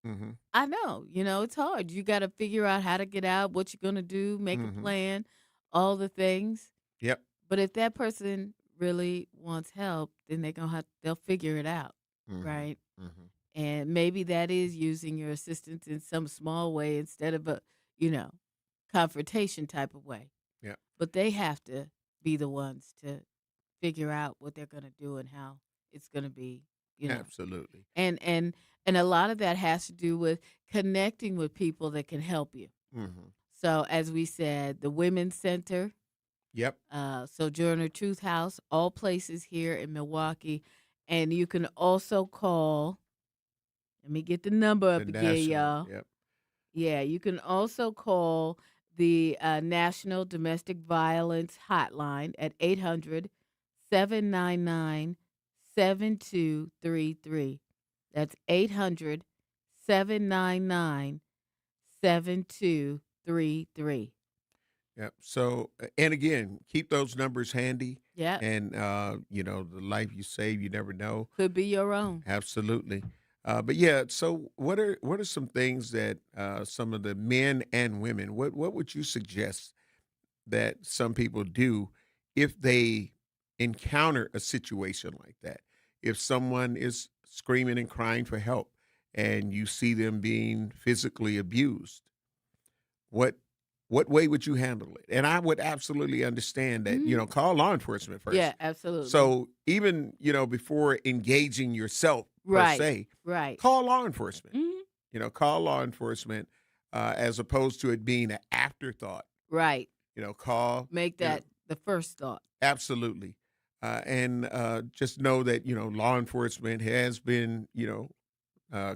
Mhm. I know. It's hard. You got to figure out how to get out, what you're going to do, make Mhm. a plan, all the things. Yep. But if that person really wants help, then they'll figure it out. Mhm. Right? Mhm. And maybe that is using your assistance in some small way instead of a, confrontation type of way. Yeah. But they have to be the ones to figure out what they're going to do and how it's going to be, Absolutely. And a lot of that has to do with connecting with people that can help you. Mhm. So as we said, the Women's Center, Yep. Sojourner Truth House, all places here in Milwaukee. And you can also call, let me get the number up The again, national, y'all. Yep. Yeah, you can also call the National Domestic Violence Hotline at 800-799-7233. That's 800-799-7233. Yep. So, and again, keep those numbers handy. Yeah. And, the life you save, you never know. Could be your own. Absolutely. But yeah, so what are some things that some of the men and women, what would you suggest that some people do if they encounter a situation like that? If someone is screaming and crying for help and you see them being physically abused, what way would you handle it? And I would absolutely understand that, call law enforcement first. Yeah, absolutely. So even, before engaging yourself per Right, se, right. call law enforcement. Mhm. Call law enforcement as opposed to it being an afterthought. Right. Call. Make that the first thought. Absolutely. And just know that, law enforcement has been,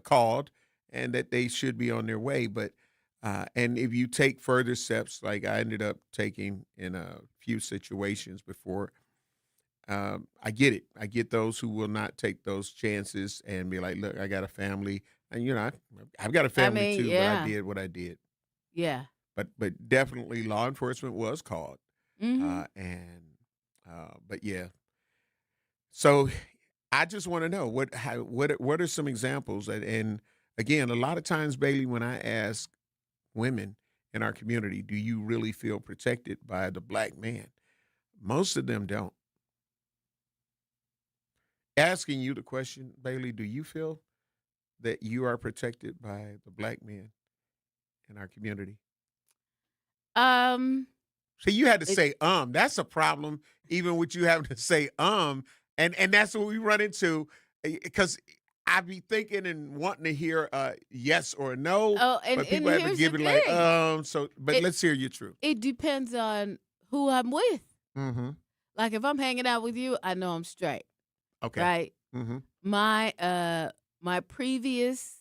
called and that they should be on their way. But and if you take further steps, like I ended up taking in a few situations before, I get it. I get those who will not take those chances and be like, look, I got a family. And, I've got a family too, but I did what I did. Yeah. But definitely law enforcement was called. Mhm. But yeah. So I just want to know what are some examples and again, a lot of times, Bailey, when I ask women in our community, do you really feel protected by the black man? Most of them don't. Asking you the question, Bailey, do you feel that you are protected by the black man in our community? So you had to say That's a problem, even with you having to say and that's what we run into, because I be thinking and wanting to hear yes or no, but people have to here's give the it like thing. So, but let's hear your truth. It depends on who I'm with. Mm-hmm. Like if I'm hanging out with you, I know I'm straight. Okay. Right. Mm-hmm. My previous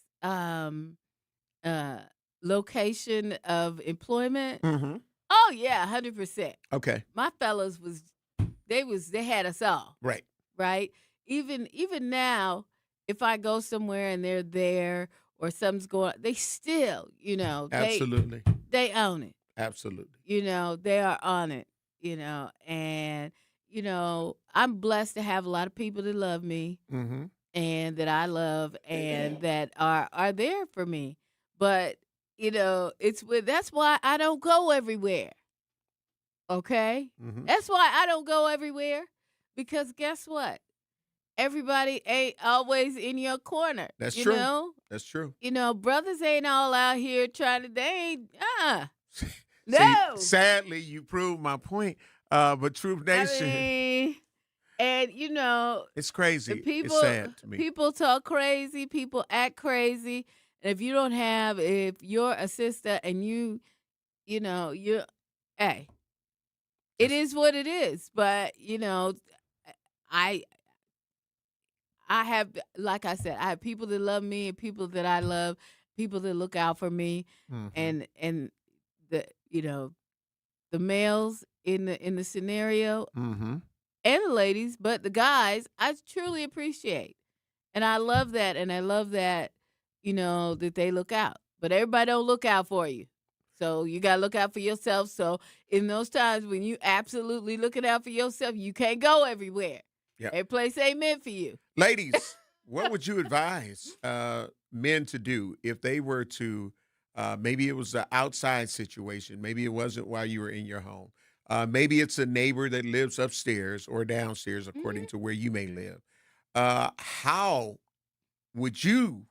location of employment. Mm-hmm. Oh yeah, 100%. Okay. My fellas they had us all. Right. Right. Even now, if I go somewhere and they're there or something's going, they still, Absolutely. they own it. Absolutely. They are on it. And I'm blessed to have a lot of people that love me and that I love and that are there for me. But, that's why I don't go everywhere. Okay? That's why I don't go everywhere. Because guess what? Everybody ain't always in your corner. That's you true. know? That's true. Brothers ain't all out here trying to, they ain't, no. See, sadly, you proved my point. But Truth Nation, and it's crazy. People, it's sad to me. People talk crazy. People act crazy. And if you're a sister and you're, hey, it is what it is. But I have, like I said, I have people that love me and people that I love, people that look out for me, and the the males in the scenario and the ladies, but the guys I truly appreciate, and I love that, and I love that that they look out. But everybody don't look out for you, so you gotta look out for yourself. So in those times when you absolutely looking out for yourself, you can't go everywhere. Every place ain't meant for you. Ladies, what would you advise men to do if they were to, maybe it was an outside situation, maybe it wasn't while you were in your home, maybe it's a neighbor that lives upstairs or downstairs, according to where you may live. How would you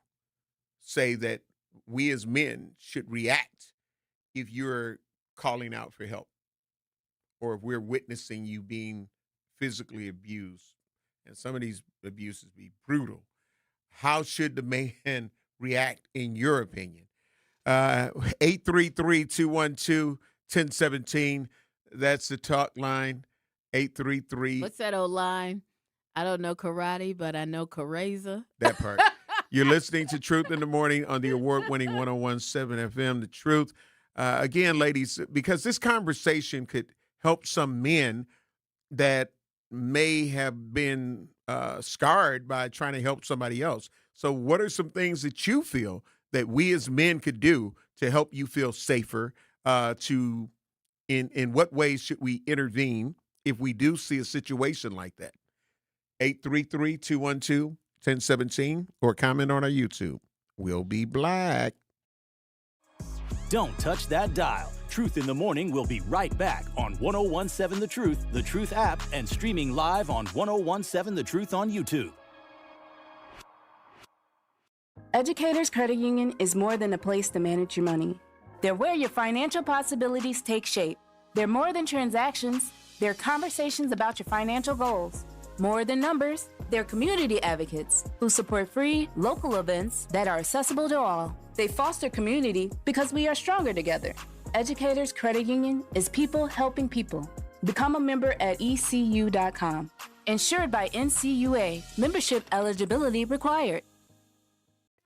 say that we as men should react if you're calling out for help or if we're witnessing you being physically abused? And some of these abuses be brutal. How should the man react, in your opinion? 833-212-1017. That's the talk line. 833. What's that old line? I don't know karate, but I know Careza. That part. You're listening to Truth in the Morning on the award-winning 101.7 FM, The Truth. Again, ladies, because this conversation could help some men that may have been scarred by trying to help somebody else. So what are some things that you feel that we as men could do to help you feel safer? In what ways should we intervene if we do see a situation like that? 833-212-1017 or comment on our YouTube. We'll be black. Don't touch that dial. Truth in the Morning will be right back on 101.7 The Truth app, and streaming live on 101.7 The Truth on YouTube. Educators Credit Union is more than a place to manage your money. They're where your financial possibilities take shape. They're more than transactions. They're conversations about your financial goals. More than numbers, they're community advocates who support free, local events that are accessible to all. They foster community because we are stronger together. Educators Credit Union is people helping people. Become a member at ECU.com. Insured by NCUA. Membership eligibility required.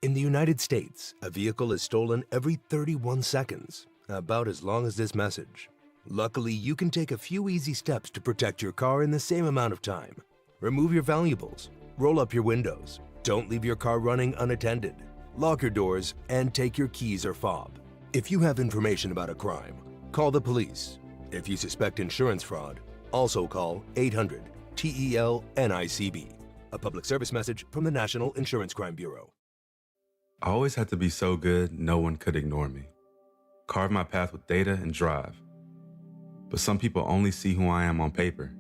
In the United States, a vehicle is stolen every 31 seconds, about as long as this message. Luckily, you can take a few easy steps to protect your car in the same amount of time. Remove your valuables, roll up your windows, don't leave your car running unattended, lock your doors, and take your keys or fob. If you have information about a crime, call the police. If you suspect insurance fraud, also call 800-TEL-NICB. A public service message from the National Insurance Crime Bureau. I always had to be so good, no one could ignore me. Carve my path with data and drive. But some people only see who I am on paper.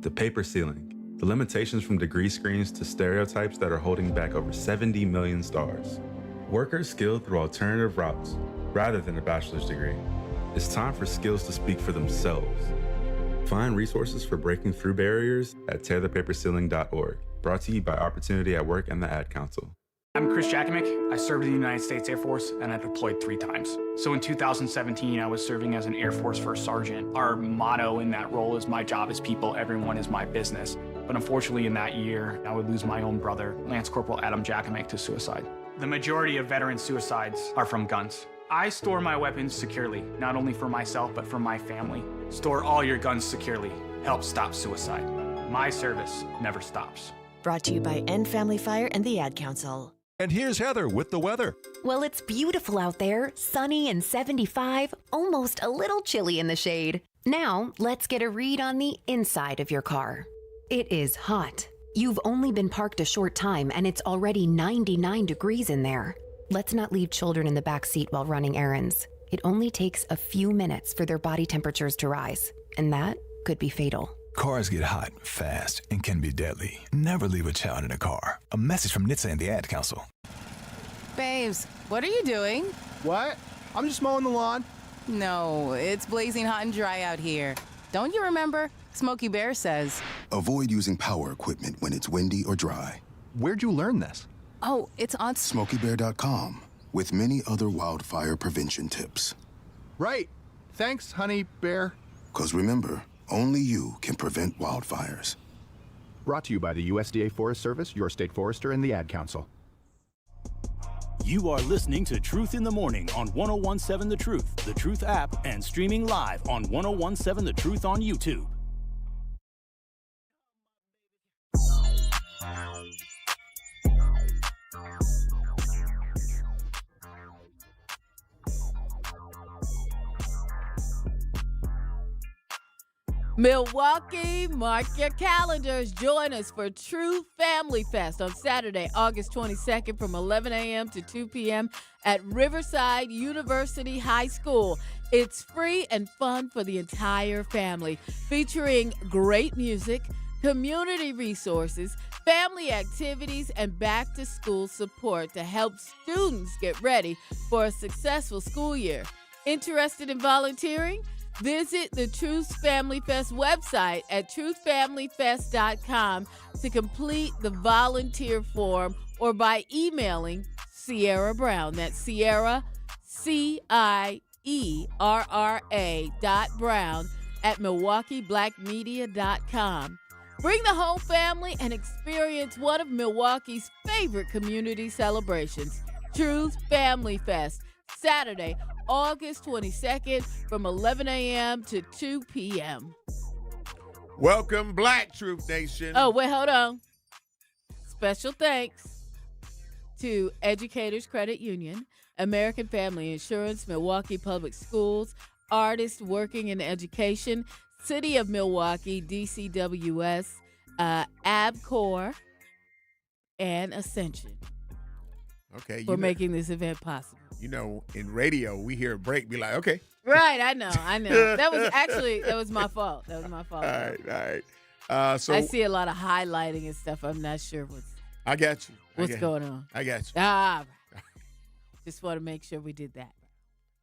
The paper ceiling, the limitations from degree screens to stereotypes that are holding back over 70 million stars. Workers skilled through alternative routes, rather than a bachelor's degree. It's time for skills to speak for themselves. Find resources for breaking through barriers at tearthepaperceiling.org. Brought to you by Opportunity at Work and the Ad Council. I'm Chris Jakimick. I served in the United States Air Force and I deployed 3 times. So in 2017, I was serving as an Air Force First Sergeant. Our motto in that role is my job is people, everyone is my business. But unfortunately in that year, I would lose my own brother, Lance Corporal Adam Jakimick, to suicide. The majority of veteran suicides are from guns. I store my weapons securely, not only for myself, but for my family. Store all your guns securely. Help stop suicide. My service never stops. Brought to you by End Family Fire and the Ad Council. And here's Heather with the weather. Well, it's beautiful out there, sunny and 75, almost a little chilly in the shade. Now, let's get a read on the inside of your car. It is hot. You've only been parked a short time and it's already 99 degrees in there. Let's not leave children in the back seat while running errands. It only takes a few minutes for their body temperatures to rise, and that could be fatal. Cars get hot, fast, and can be deadly. Never leave a child in a car. A message from NHTSA and the Ad Council. Babes, what are you doing? What? I'm just mowing the lawn. No, it's blazing hot and dry out here. Don't you remember? Smokey Bear says. Avoid using power equipment when it's windy or dry. Where'd you learn this? Oh, it's on SmokeyBear.com with many other wildfire prevention tips. Right. Thanks, honey bear. 'Cause remember, only you can prevent wildfires. Brought to you by the USDA Forest Service, your state forester, and the Ad Council. You are listening to Truth in the Morning on 1017 The Truth app, and streaming live on 1017 The Truth on YouTube. Milwaukee, mark your calendars. Join us for True Family Fest on Saturday, August 22nd from 11 a.m. to 2 p.m. at Riverside University High School. It's free and fun for the entire family, featuring great music, community resources, family activities, and back-to-school support to help students get ready for a successful school year. Interested in volunteering? Visit the Truth Family Fest website at truthfamilyfest.com to complete the volunteer form, or by emailing Sierra Brown. That's Sierra, CIERRA.Brown at MilwaukeeBlackMedia.com. Bring the whole family and experience one of Milwaukee's favorite community celebrations, Truth Family Fest, Saturday, August 22nd from 11 a.m. to 2 p.m. Welcome, Black Truth Nation. Oh, wait, hold on. Special thanks to Educators Credit Union, American Family Insurance, Milwaukee Public Schools, Artists Working in Education, City of Milwaukee, DCWS, ABCOR, and Ascension. Okay, for making this event possible. You know, in radio, we hear a break, be like, okay. Right, I know. That was my fault. All right. So I see a lot of highlighting and stuff. I'm not sure I got you. What's going on? I got you. Right. Just want to make sure we did that.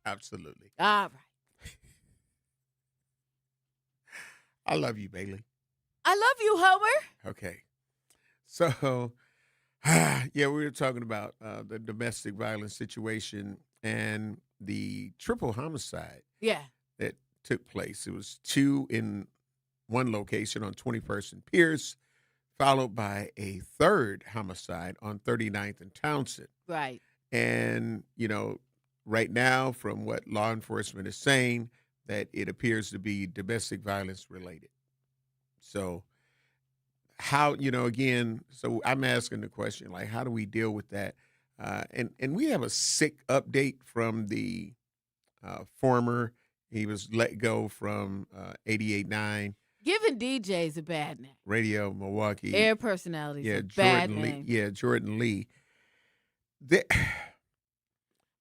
Absolutely. All right. I love you, Bailey. I love you, Homer. Okay. So, yeah, we were talking about the domestic violence situation and the triple homicide that took place. It was 2 in one location on 21st and Pierce, followed by a 3rd homicide on 39th and Townsend. Right. And, you know, right now, from what law enforcement is saying, that it appears to be domestic violence related. So how, you know, again, so I'm asking the question, like, how do we deal with that? And we have a sick update from the former, he was let go from 88.9. Giving DJs a bad name. Radio Milwaukee. Air personalities a bad name. Jordan Lee.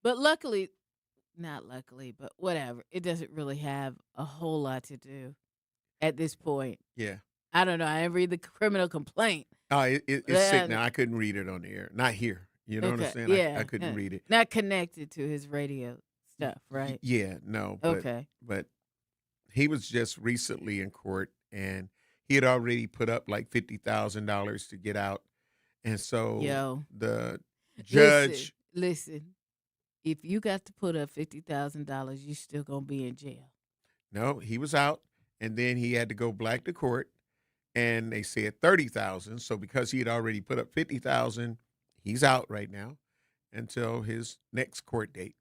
But luckily, not luckily, but whatever, it doesn't really have a whole lot to do at this point. Yeah. I don't know. I didn't read the criminal complaint. Oh, it's sick now. I couldn't read it on the air. Not here. You know what I'm saying? Yeah. I couldn't read it. Not connected to his radio stuff, right? Yeah, no. But, But he was just recently in court, and he had already put up like $50,000 to get out. And so the judge. Listen, if you got to put up $50,000, you still going to be in jail. No, he was out, and then he had to go back to court, and they said $30,000. So because he had already put up $50,000, he's out right now until his next court date.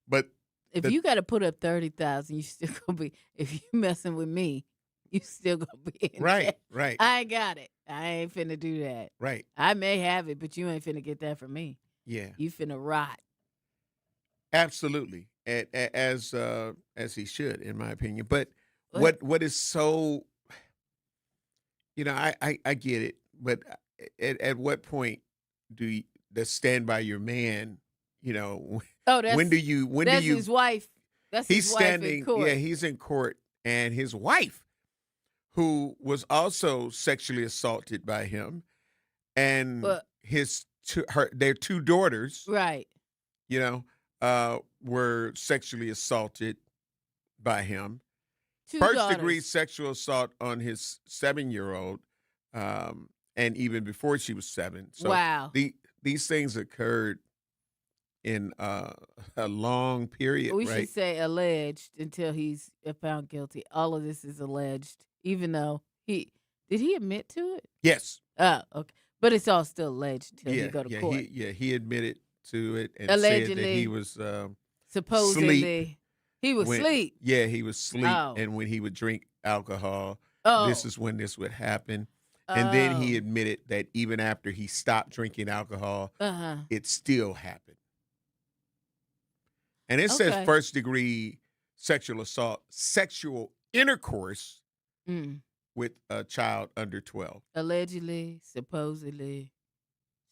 But if you got to put up $30,000, you still gonna be. If you messing with me, you still gonna be in jail. Right. I ain't got it. I ain't finna do that. Right. I may have it, but you ain't finna get that from me. Yeah. You finna rot. Absolutely. as he should, in my opinion. But What? what is so, I get it, but at what point do you the stand by your man? You know, Oh, when do that's you his wife. That's he's his wife in standing, court. yeah, he's in court, and his wife, who was also sexually assaulted by him, and But their two daughters, right. you know, were sexually assaulted by him. Two First degree daughters. sexual assault on his 7-year-old, and even before she was 7. So Wow. these things occurred in a long period, We right? should say alleged until he's found guilty. All of this is alleged, even though did he admit to it? Yes. Oh, okay. But it's all still alleged until Yeah, he go to yeah, court. he admitted to it and said that Allegedly. he was Supposedly. sleep. He was asleep. Yeah, he was asleep, Oh. and when he would drink alcohol, Oh. this is when this would happen. And then he Oh. admitted that even after he stopped drinking alcohol, Uh-huh. it still happened. And it says Okay. first degree sexual assault, sexual intercourse Mm. with a child under 12. Allegedly, supposedly.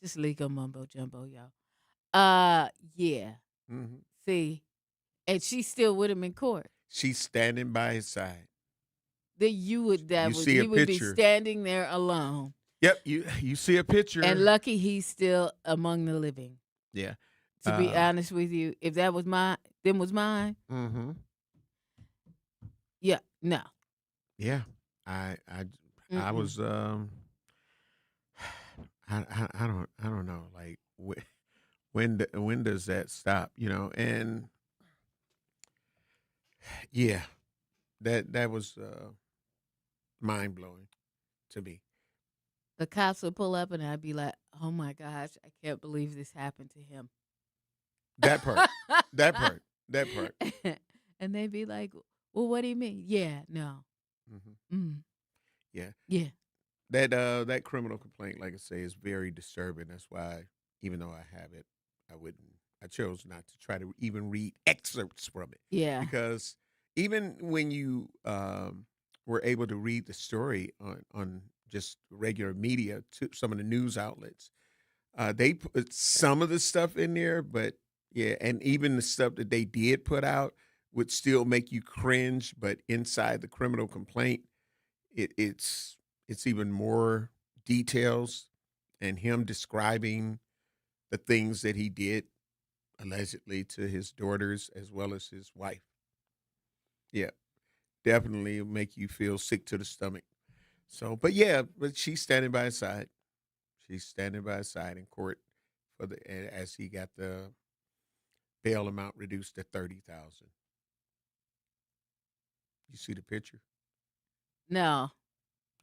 Just legal mumbo jumbo, y'all. Yeah. hmm See, and she's still with him in court. She's standing by his side. Then You see he a would be picture. standing there alone. Yep, you see a picture. And lucky he's still among the living. Yeah. To be honest with you, if that was mine, Mm-hmm. yeah, no. Yeah. I Mm-mm. was I don't know, like when does that stop, and yeah, that was mind blowing to me. The cops would pull up and I'd be like, oh my gosh, I can't believe this happened to him. That part. That part. And they'd be like, well, what do you mean? Yeah, no. hmm Mm, Yeah. yeah. That criminal complaint, like I say, is very disturbing. That's why, even though I have it, I chose not to try to even read excerpts from it. Yeah. Because even when you were able to read the story on just regular media, to some of the news outlets, they put some of the stuff in there, but yeah, and even the stuff that they did put out would still make you cringe. But inside the criminal complaint, it's even more details and him describing the things that he did allegedly to his daughters as well as his wife. Yeah, definitely make you feel sick to the stomach. So, but she's standing by his side. She's standing by his side in court as he got the bail amount reduced to 30,000. You see the picture? No.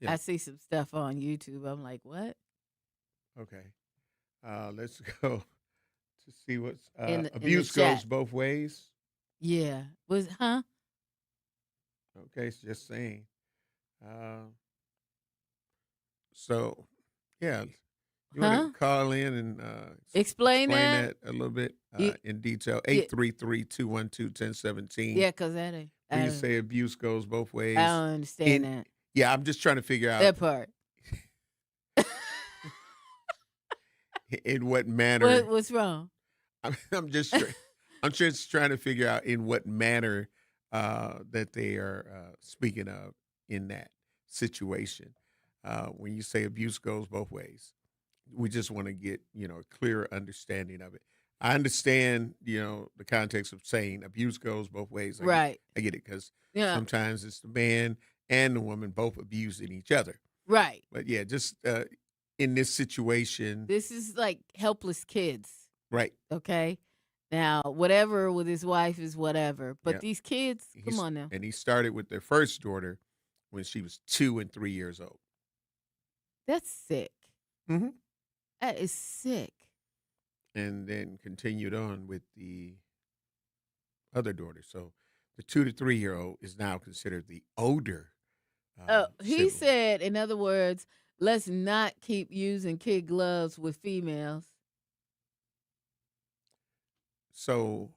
Yeah. I see some stuff on YouTube. I'm like, what? Okay. Let's go to see what's In the abuse chat. goes both ways. Yeah. Okay, it's just saying. So, yeah, you want to call in and Explain that a little bit in detail. Yeah. 833-212-1017. Yeah, because that ain't. When you say abuse goes both ways. I don't understand that. Yeah, I'm just trying to figure out That part. in what manner. What's wrong? I'm just trying to figure out in what manner that they are speaking of in that situation. When you say abuse goes both ways, we just want to get a clearer understanding of it. I understand the context of saying abuse goes both ways. Right. I get it because Yeah. sometimes it's the man and the woman both abusing each other. Right. But yeah, just in this situation, This is like helpless kids. right? Okay. Now, whatever with his wife is whatever. But Yep. these kids, come on now. And he started with their first daughter when she was 2 and 3 years old. That's sick. Mm-hmm. That is sick. And then continued on with the other daughter. So the 2 to 3 year old is now considered the older. He sibling. said, in other words, let's not keep using kid gloves with females. So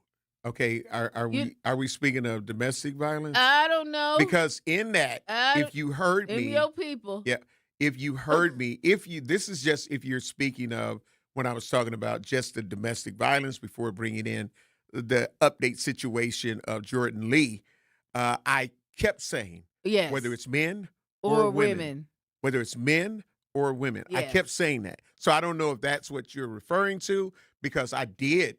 Okay, are we speaking of domestic violence? I don't know. Because in that, if you heard me, your people. yeah, if you heard me, this is just if you're speaking of when I was talking about just the domestic violence before bringing in the update situation of Jordan Lee, I kept saying, yes, whether it's men or women, whether it's men or women, I Yes. kept saying that. So I don't know if that's what you're referring to, because I did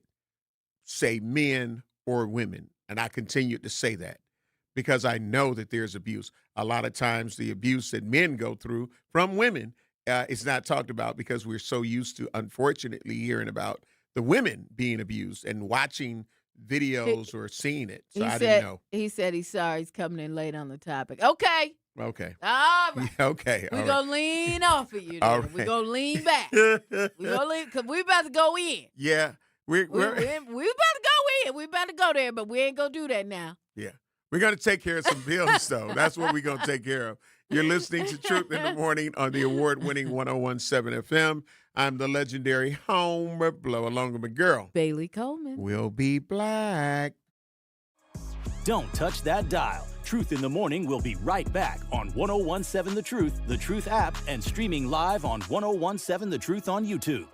say men or women, and I continued to say that because I know that there's abuse. A lot of times the abuse that men go through from women is not talked about because we're so used to, unfortunately, hearing about the women being abused and watching videos or seeing it. So I didn't know. He said he's sorry he's coming in late on the topic. Okay. Okay. All right. Okay. We're going to lean off of you. All We're right. going to lean back. We're going to lean because we're about to go in. Yeah. We're about to go in. We're about to go there, but we ain't going to do that now. Yeah. We're going to take care of some bills, though. That's what we're going to take care of. You're listening to Truth in the Morning on the award-winning 101.7 FM. I'm the legendary Homer Blow, along with my girl, Bailey Coleman. We'll be black. Don't touch that dial. Truth in the Morning will be right back on 101.7 The Truth app, and streaming live on 101.7 The Truth on YouTube.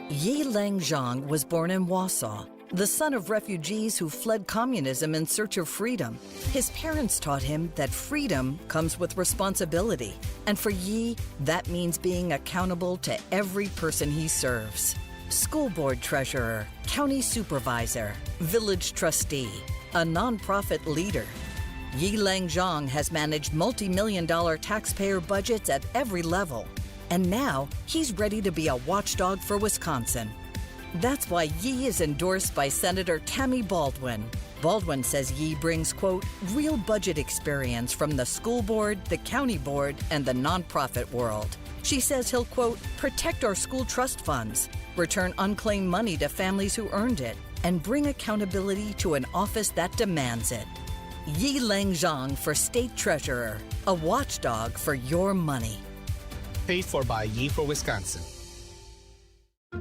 Yi Leng Zhang was born in Warsaw, the son of refugees who fled communism in search of freedom. His parents taught him that freedom comes with responsibility. And for Yi, that means being accountable to every person he serves. School board treasurer, county supervisor, village trustee, a nonprofit leader. Yi Leng Zhang has managed multi-million-dollar taxpayer budgets at every level. And now he's ready to be a watchdog for Wisconsin. That's why Yi is endorsed by Senator Tammy Baldwin. Baldwin says Yi brings, quote, real budget experience from the school board, the county board, and the nonprofit world. She says he'll, quote, protect our school trust funds, return unclaimed money to families who earned it, and bring accountability to an office that demands it. Yi Leng Zhang for State Treasurer, a watchdog for your money. Paid for by Yi for Wisconsin.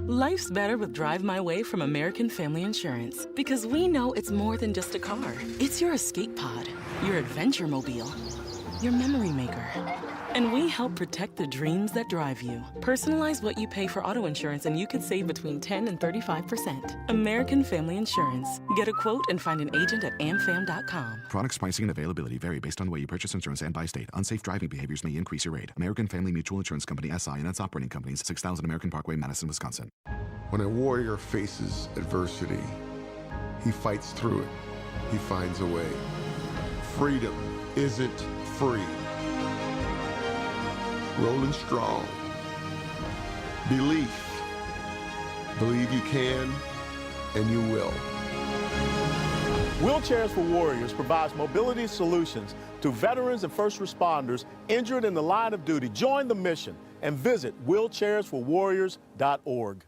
Life's better with Drive My Way from American Family Insurance, because we know it's more than just a car. It's your escape pod, your adventure mobile, your memory maker. And we help protect the dreams that drive you. Personalize what you pay for auto insurance and you could save between 10 and 35%. American Family Insurance. Get a quote and find an agent at amfam.com. Products, pricing, and availability vary based on the way you purchase insurance and by state. Unsafe driving behaviors may increase your rate. American Family Mutual Insurance Company, SI, and its operating companies, 6000 American Parkway, Madison, Wisconsin. When a warrior faces adversity, he fights through it. He finds a way. Freedom isn't free. Rolling strong. Belief. Believe you can, and you will. Wheelchairs for Warriors provides mobility solutions to veterans and first responders injured in the line of duty. Join the mission and visit wheelchairsforwarriors.org.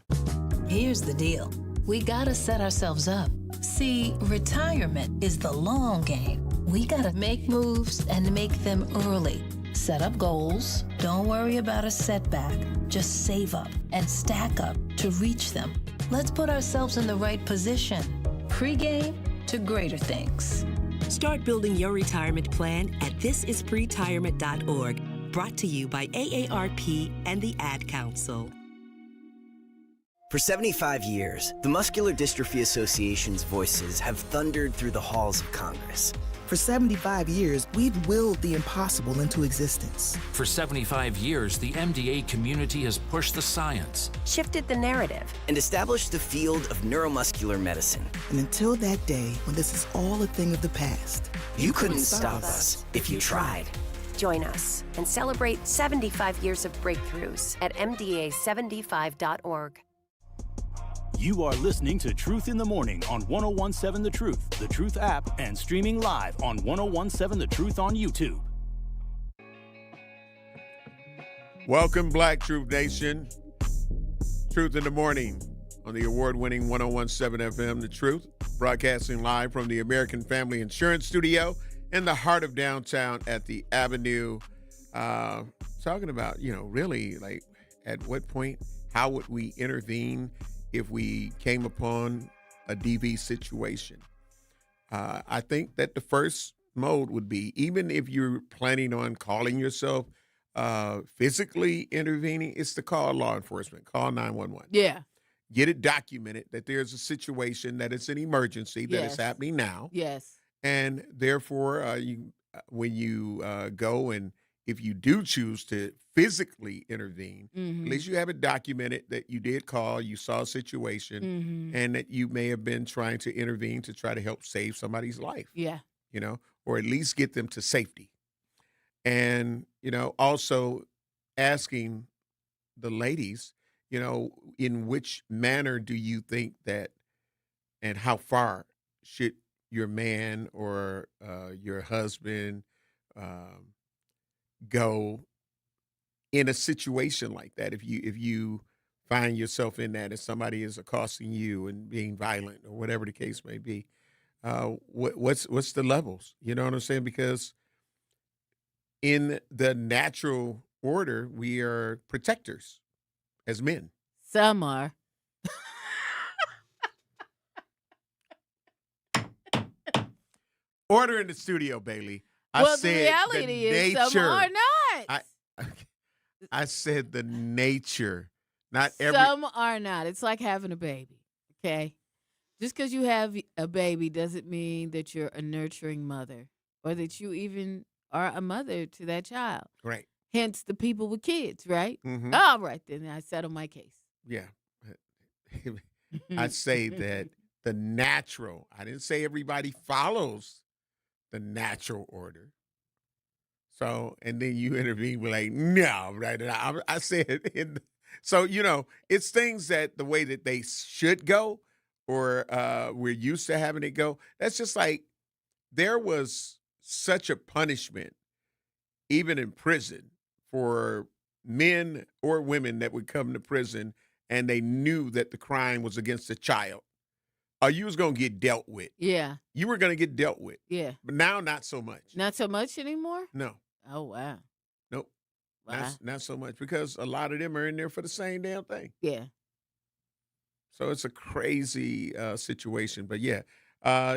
Here's the deal. We gotta set ourselves up. See, retirement is the long game. We gotta make moves and make them early. Set up goals. Don't worry about a setback. Just save up and stack up to reach them. Let's put ourselves in the right position. Pre-game to greater things. Start building your retirement plan at thisispretirement.org. Brought to you by AARP and the Ad Council. For 75 years, the Muscular Dystrophy Association's voices have thundered through the halls of Congress. For 75 years, we've willed the impossible into existence. For 75 years, the MDA community has pushed the science, shifted the narrative, and established the field of neuromuscular medicine. And until that day, when this is all a thing of the past, you couldn't stop us if you tried. Join us and celebrate 75 years of breakthroughs at MDA75.org. You are listening to Truth in the Morning on 101.7 The Truth app, and streaming live on 101.7 The Truth on YouTube. Welcome, Black Truth Nation. Truth in the Morning on the award-winning 101.7 FM, The Truth, broadcasting live from the American Family Insurance Studio in the heart of downtown at the Avenue. Talking about, really, like, at what point, how would we intervene if we came upon a DV situation. I think that the first mode would be, even if you're planning on calling yourself physically intervening, it's to call law enforcement, call 911. Yeah. Get it documented that there's a situation, that it's an emergency, that is happening now. Yes. And therefore, when you go, and if you do choose to physically intervene, at least you have it documented that you did call, you saw a situation, and that you may have been trying to intervene to try to help save somebody's life. Yeah. Or at least get them to safety. And, also asking the ladies, in which manner do you think that, and how far should your man or your husband go in a situation like that? If you find yourself in that, and somebody is accosting you and being violent or whatever the case may be, what's the levels? You know what I'm saying? Because in the natural order, we are protectors as men. Some are. Order in the studio, Bailey. Well, the reality is some are not. I said the nature, not every. Some are not. It's like having a baby, okay? Just because you have a baby doesn't mean that you're a nurturing mother or that you even are a mother to that child. Right. Hence the people with kids, right? Mhm. All right, then I settle my case. Yeah. I say that the natural, I didn't say everybody follows the natural order. So, and then you intervene with like, no, right? I said, so, it's things that the way that they should go, or we're used to having it go. That's just like, there was such a punishment, even in prison, for men or women that would come to prison and they knew that the crime was against a child, or you was going to get dealt with. Yeah. You were going to get dealt with. Yeah. But now, not so much. Not so much anymore? No. Oh, wow. Nope. Wow. Not so much, because a lot of them are in there for the same damn thing. Yeah. So it's a crazy situation. But yeah,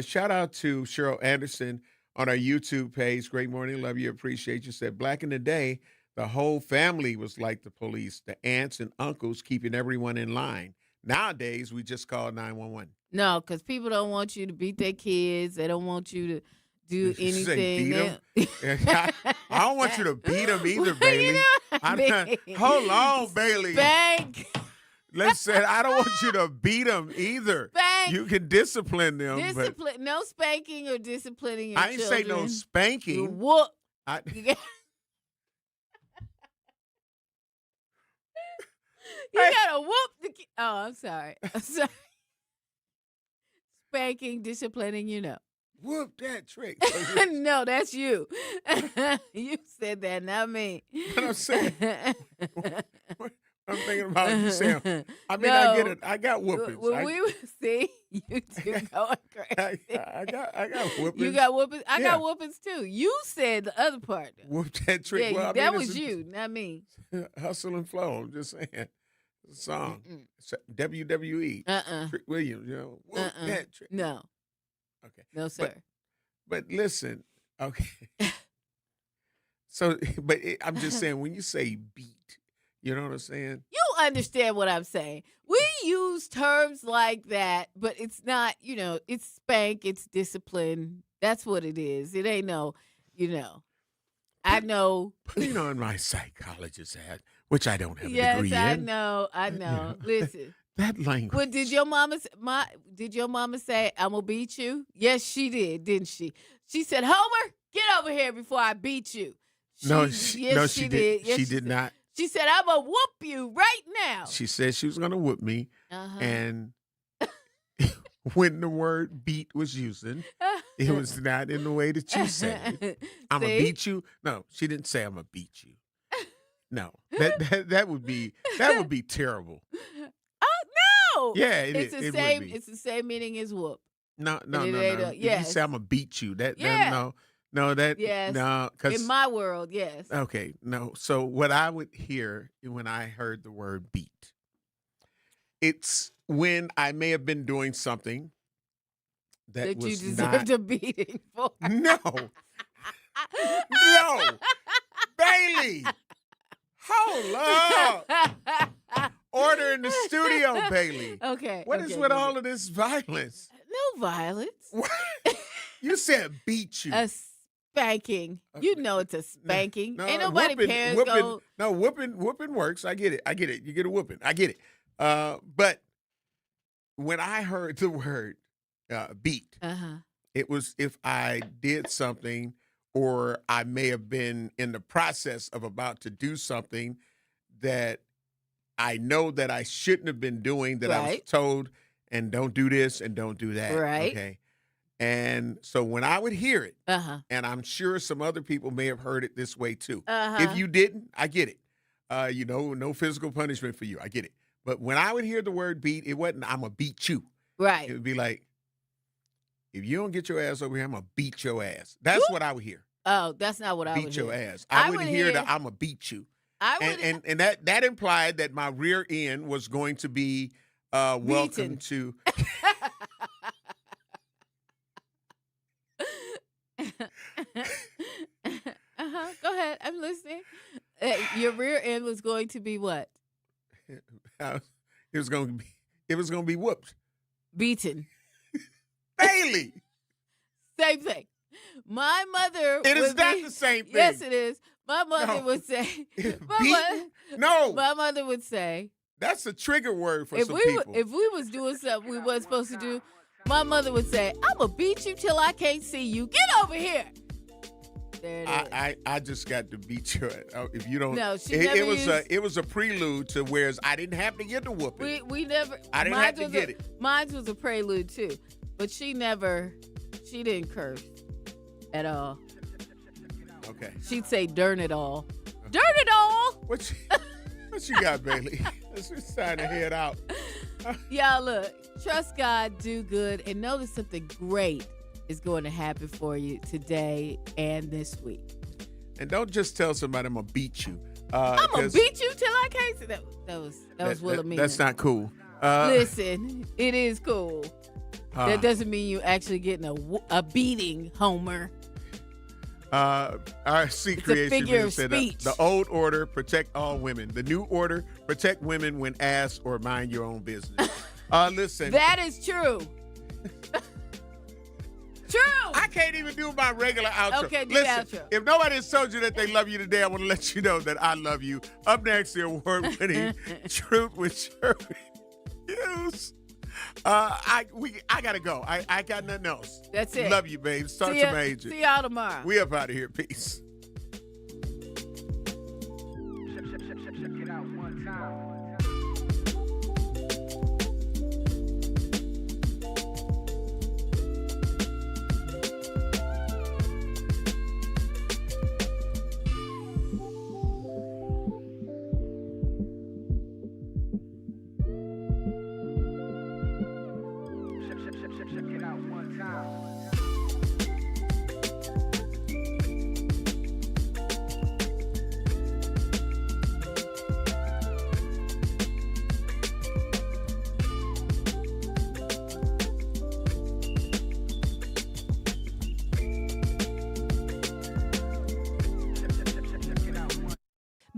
shout out to Cheryl Anderson on our YouTube page. Great morning. Love you. Appreciate you. Said, back in the day, the whole family was like the police, the aunts and uncles keeping everyone in line. Nowadays, we just call 911. No, because people don't want you to beat their kids. They don't want you to do Did you say anything. beat 'em? I don't want you to beat them either, Bailey. Hold on, Bailey. Spank. Listen, I don't want you to beat them either. Spank. You can discipline them. Discipline. No spanking or disciplining your I ain't say no children. spanking. You whoop. You gotta whoop the kid. Oh, I'm sorry. I'm sorry. Spanking, disciplining, Whoop that trick. No, that's you. You said that, not me. What I'm saying. I'm thinking about you saying. I mean, No. I get it. I got whoopings. When we see you two going crazy. I got whoopings. You got whoopings. I Yeah. got whoopings too. You said the other part. Whoop that trick. Yeah, Well, I that mean, was it's a- you, not me. Hustle and flow. I'm just saying. It's a song. It's a WWE. Trick Williams. Whoop that trick. No. Okay. No, sir. But listen. Okay. So, but I'm just saying, when you say beat, you know what I'm saying? You understand what I'm saying. We use terms like that, but it's not, it's spank, it's discipline. That's what it is. It ain't no, I know. Putting on my psychologist hat, which I don't have a Yes, degree I in. know. Listen. That language. Well, did your mama say, I'm gonna beat you? Yes, she did, didn't she? She said, Homer, get over here before I beat you. She Yes, did. Yes, she did not. She said, I'm gonna whoop you right now. She said she was going to whoop me. Uh-huh. And when the word beat was using, it was not in the way that you said it. I'm going to beat you. No, she didn't say I'm going to beat you. No, that would be terrible. No. Yeah, it's it the would same. be. It's the same meaning as whoop. No. Yes. If you say I'm going to beat you, Yes. Yes. No, because in my world, yes. Okay, no. So what I would hear when I heard the word beat It's when I may have been doing something that you was deserved a beating for. No. No. Bailey. Hold up. Order in the studio, Bailey. Okay. What is with all of this violence? No violence. You said beat you. A spanking. You know it's a spanking. No, Ain't nobody parents whooping, go. No, whooping works. I get it. You get a whooping. I get it. But when I heard the word beat, it was if I did something or I may have been in the process of about to do something that I know that I shouldn't have been doing, that I was told, and don't do this and don't do that. Right. Okay. And so when I would hear it, and I'm sure some other people may have heard it this way too. If you didn't, I get it. No physical punishment for you. I get it. But when I would hear the word beat, it wasn't, I'm going to beat you. Right. It would be like, if you don't get your ass over here, I'm going to beat your ass. That's what I would hear. Oh, that's not what I would Beat hear. your ass. I wouldn't hear that I'm going to beat you. And that implied that my rear end was going to be welcome to. Go ahead. I'm listening. Your rear end was going to be what? It was going to be whooped. Beaten. Bailey. Same thing. My mother. It is not the same thing. Yes, it is. My mother would say. My mother would say. That's a trigger word for some people. If we was doing something we wasn't supposed to do, my mother would say, "I'm gonna beat you till I can't see you. Get over here." There it is. I just got to beat you. If you don't, no, she it was a prelude to whereas I didn't have to get the whooping. We never. I didn't have to get it. Mine was a prelude too, but she didn't curse at all. Okay. She'd say, "Darn it all, darn it all." What you got, Bailey? It's time to head out. Y'all look, trust God, do good, and know that something great is going to happen for you today and this week. And don't just tell somebody I'm gonna beat you. I'm gonna beat you till I can't see. That was Wilhelmina. That's not cool. Listen, it is cool. That doesn't mean you actually getting a beating, Homer. Our C creation said the old order, protect all women. The new order, protect women when asked or mind your own business. Listen. That is true. True. I can't even do my regular outro. Okay, do Listen, the outro. If nobody has told you that they love you today, I want to let you know that I love you. Up next, the award-winning Truth with Shirley Hughes. I gotta go. I got nothing else. That's it. Love you, babe. Talk to my agent. See y'all tomorrow. We up out of here. Peace. Check it out one time.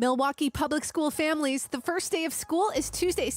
Milwaukee Public School families, the first day of school is Tuesday,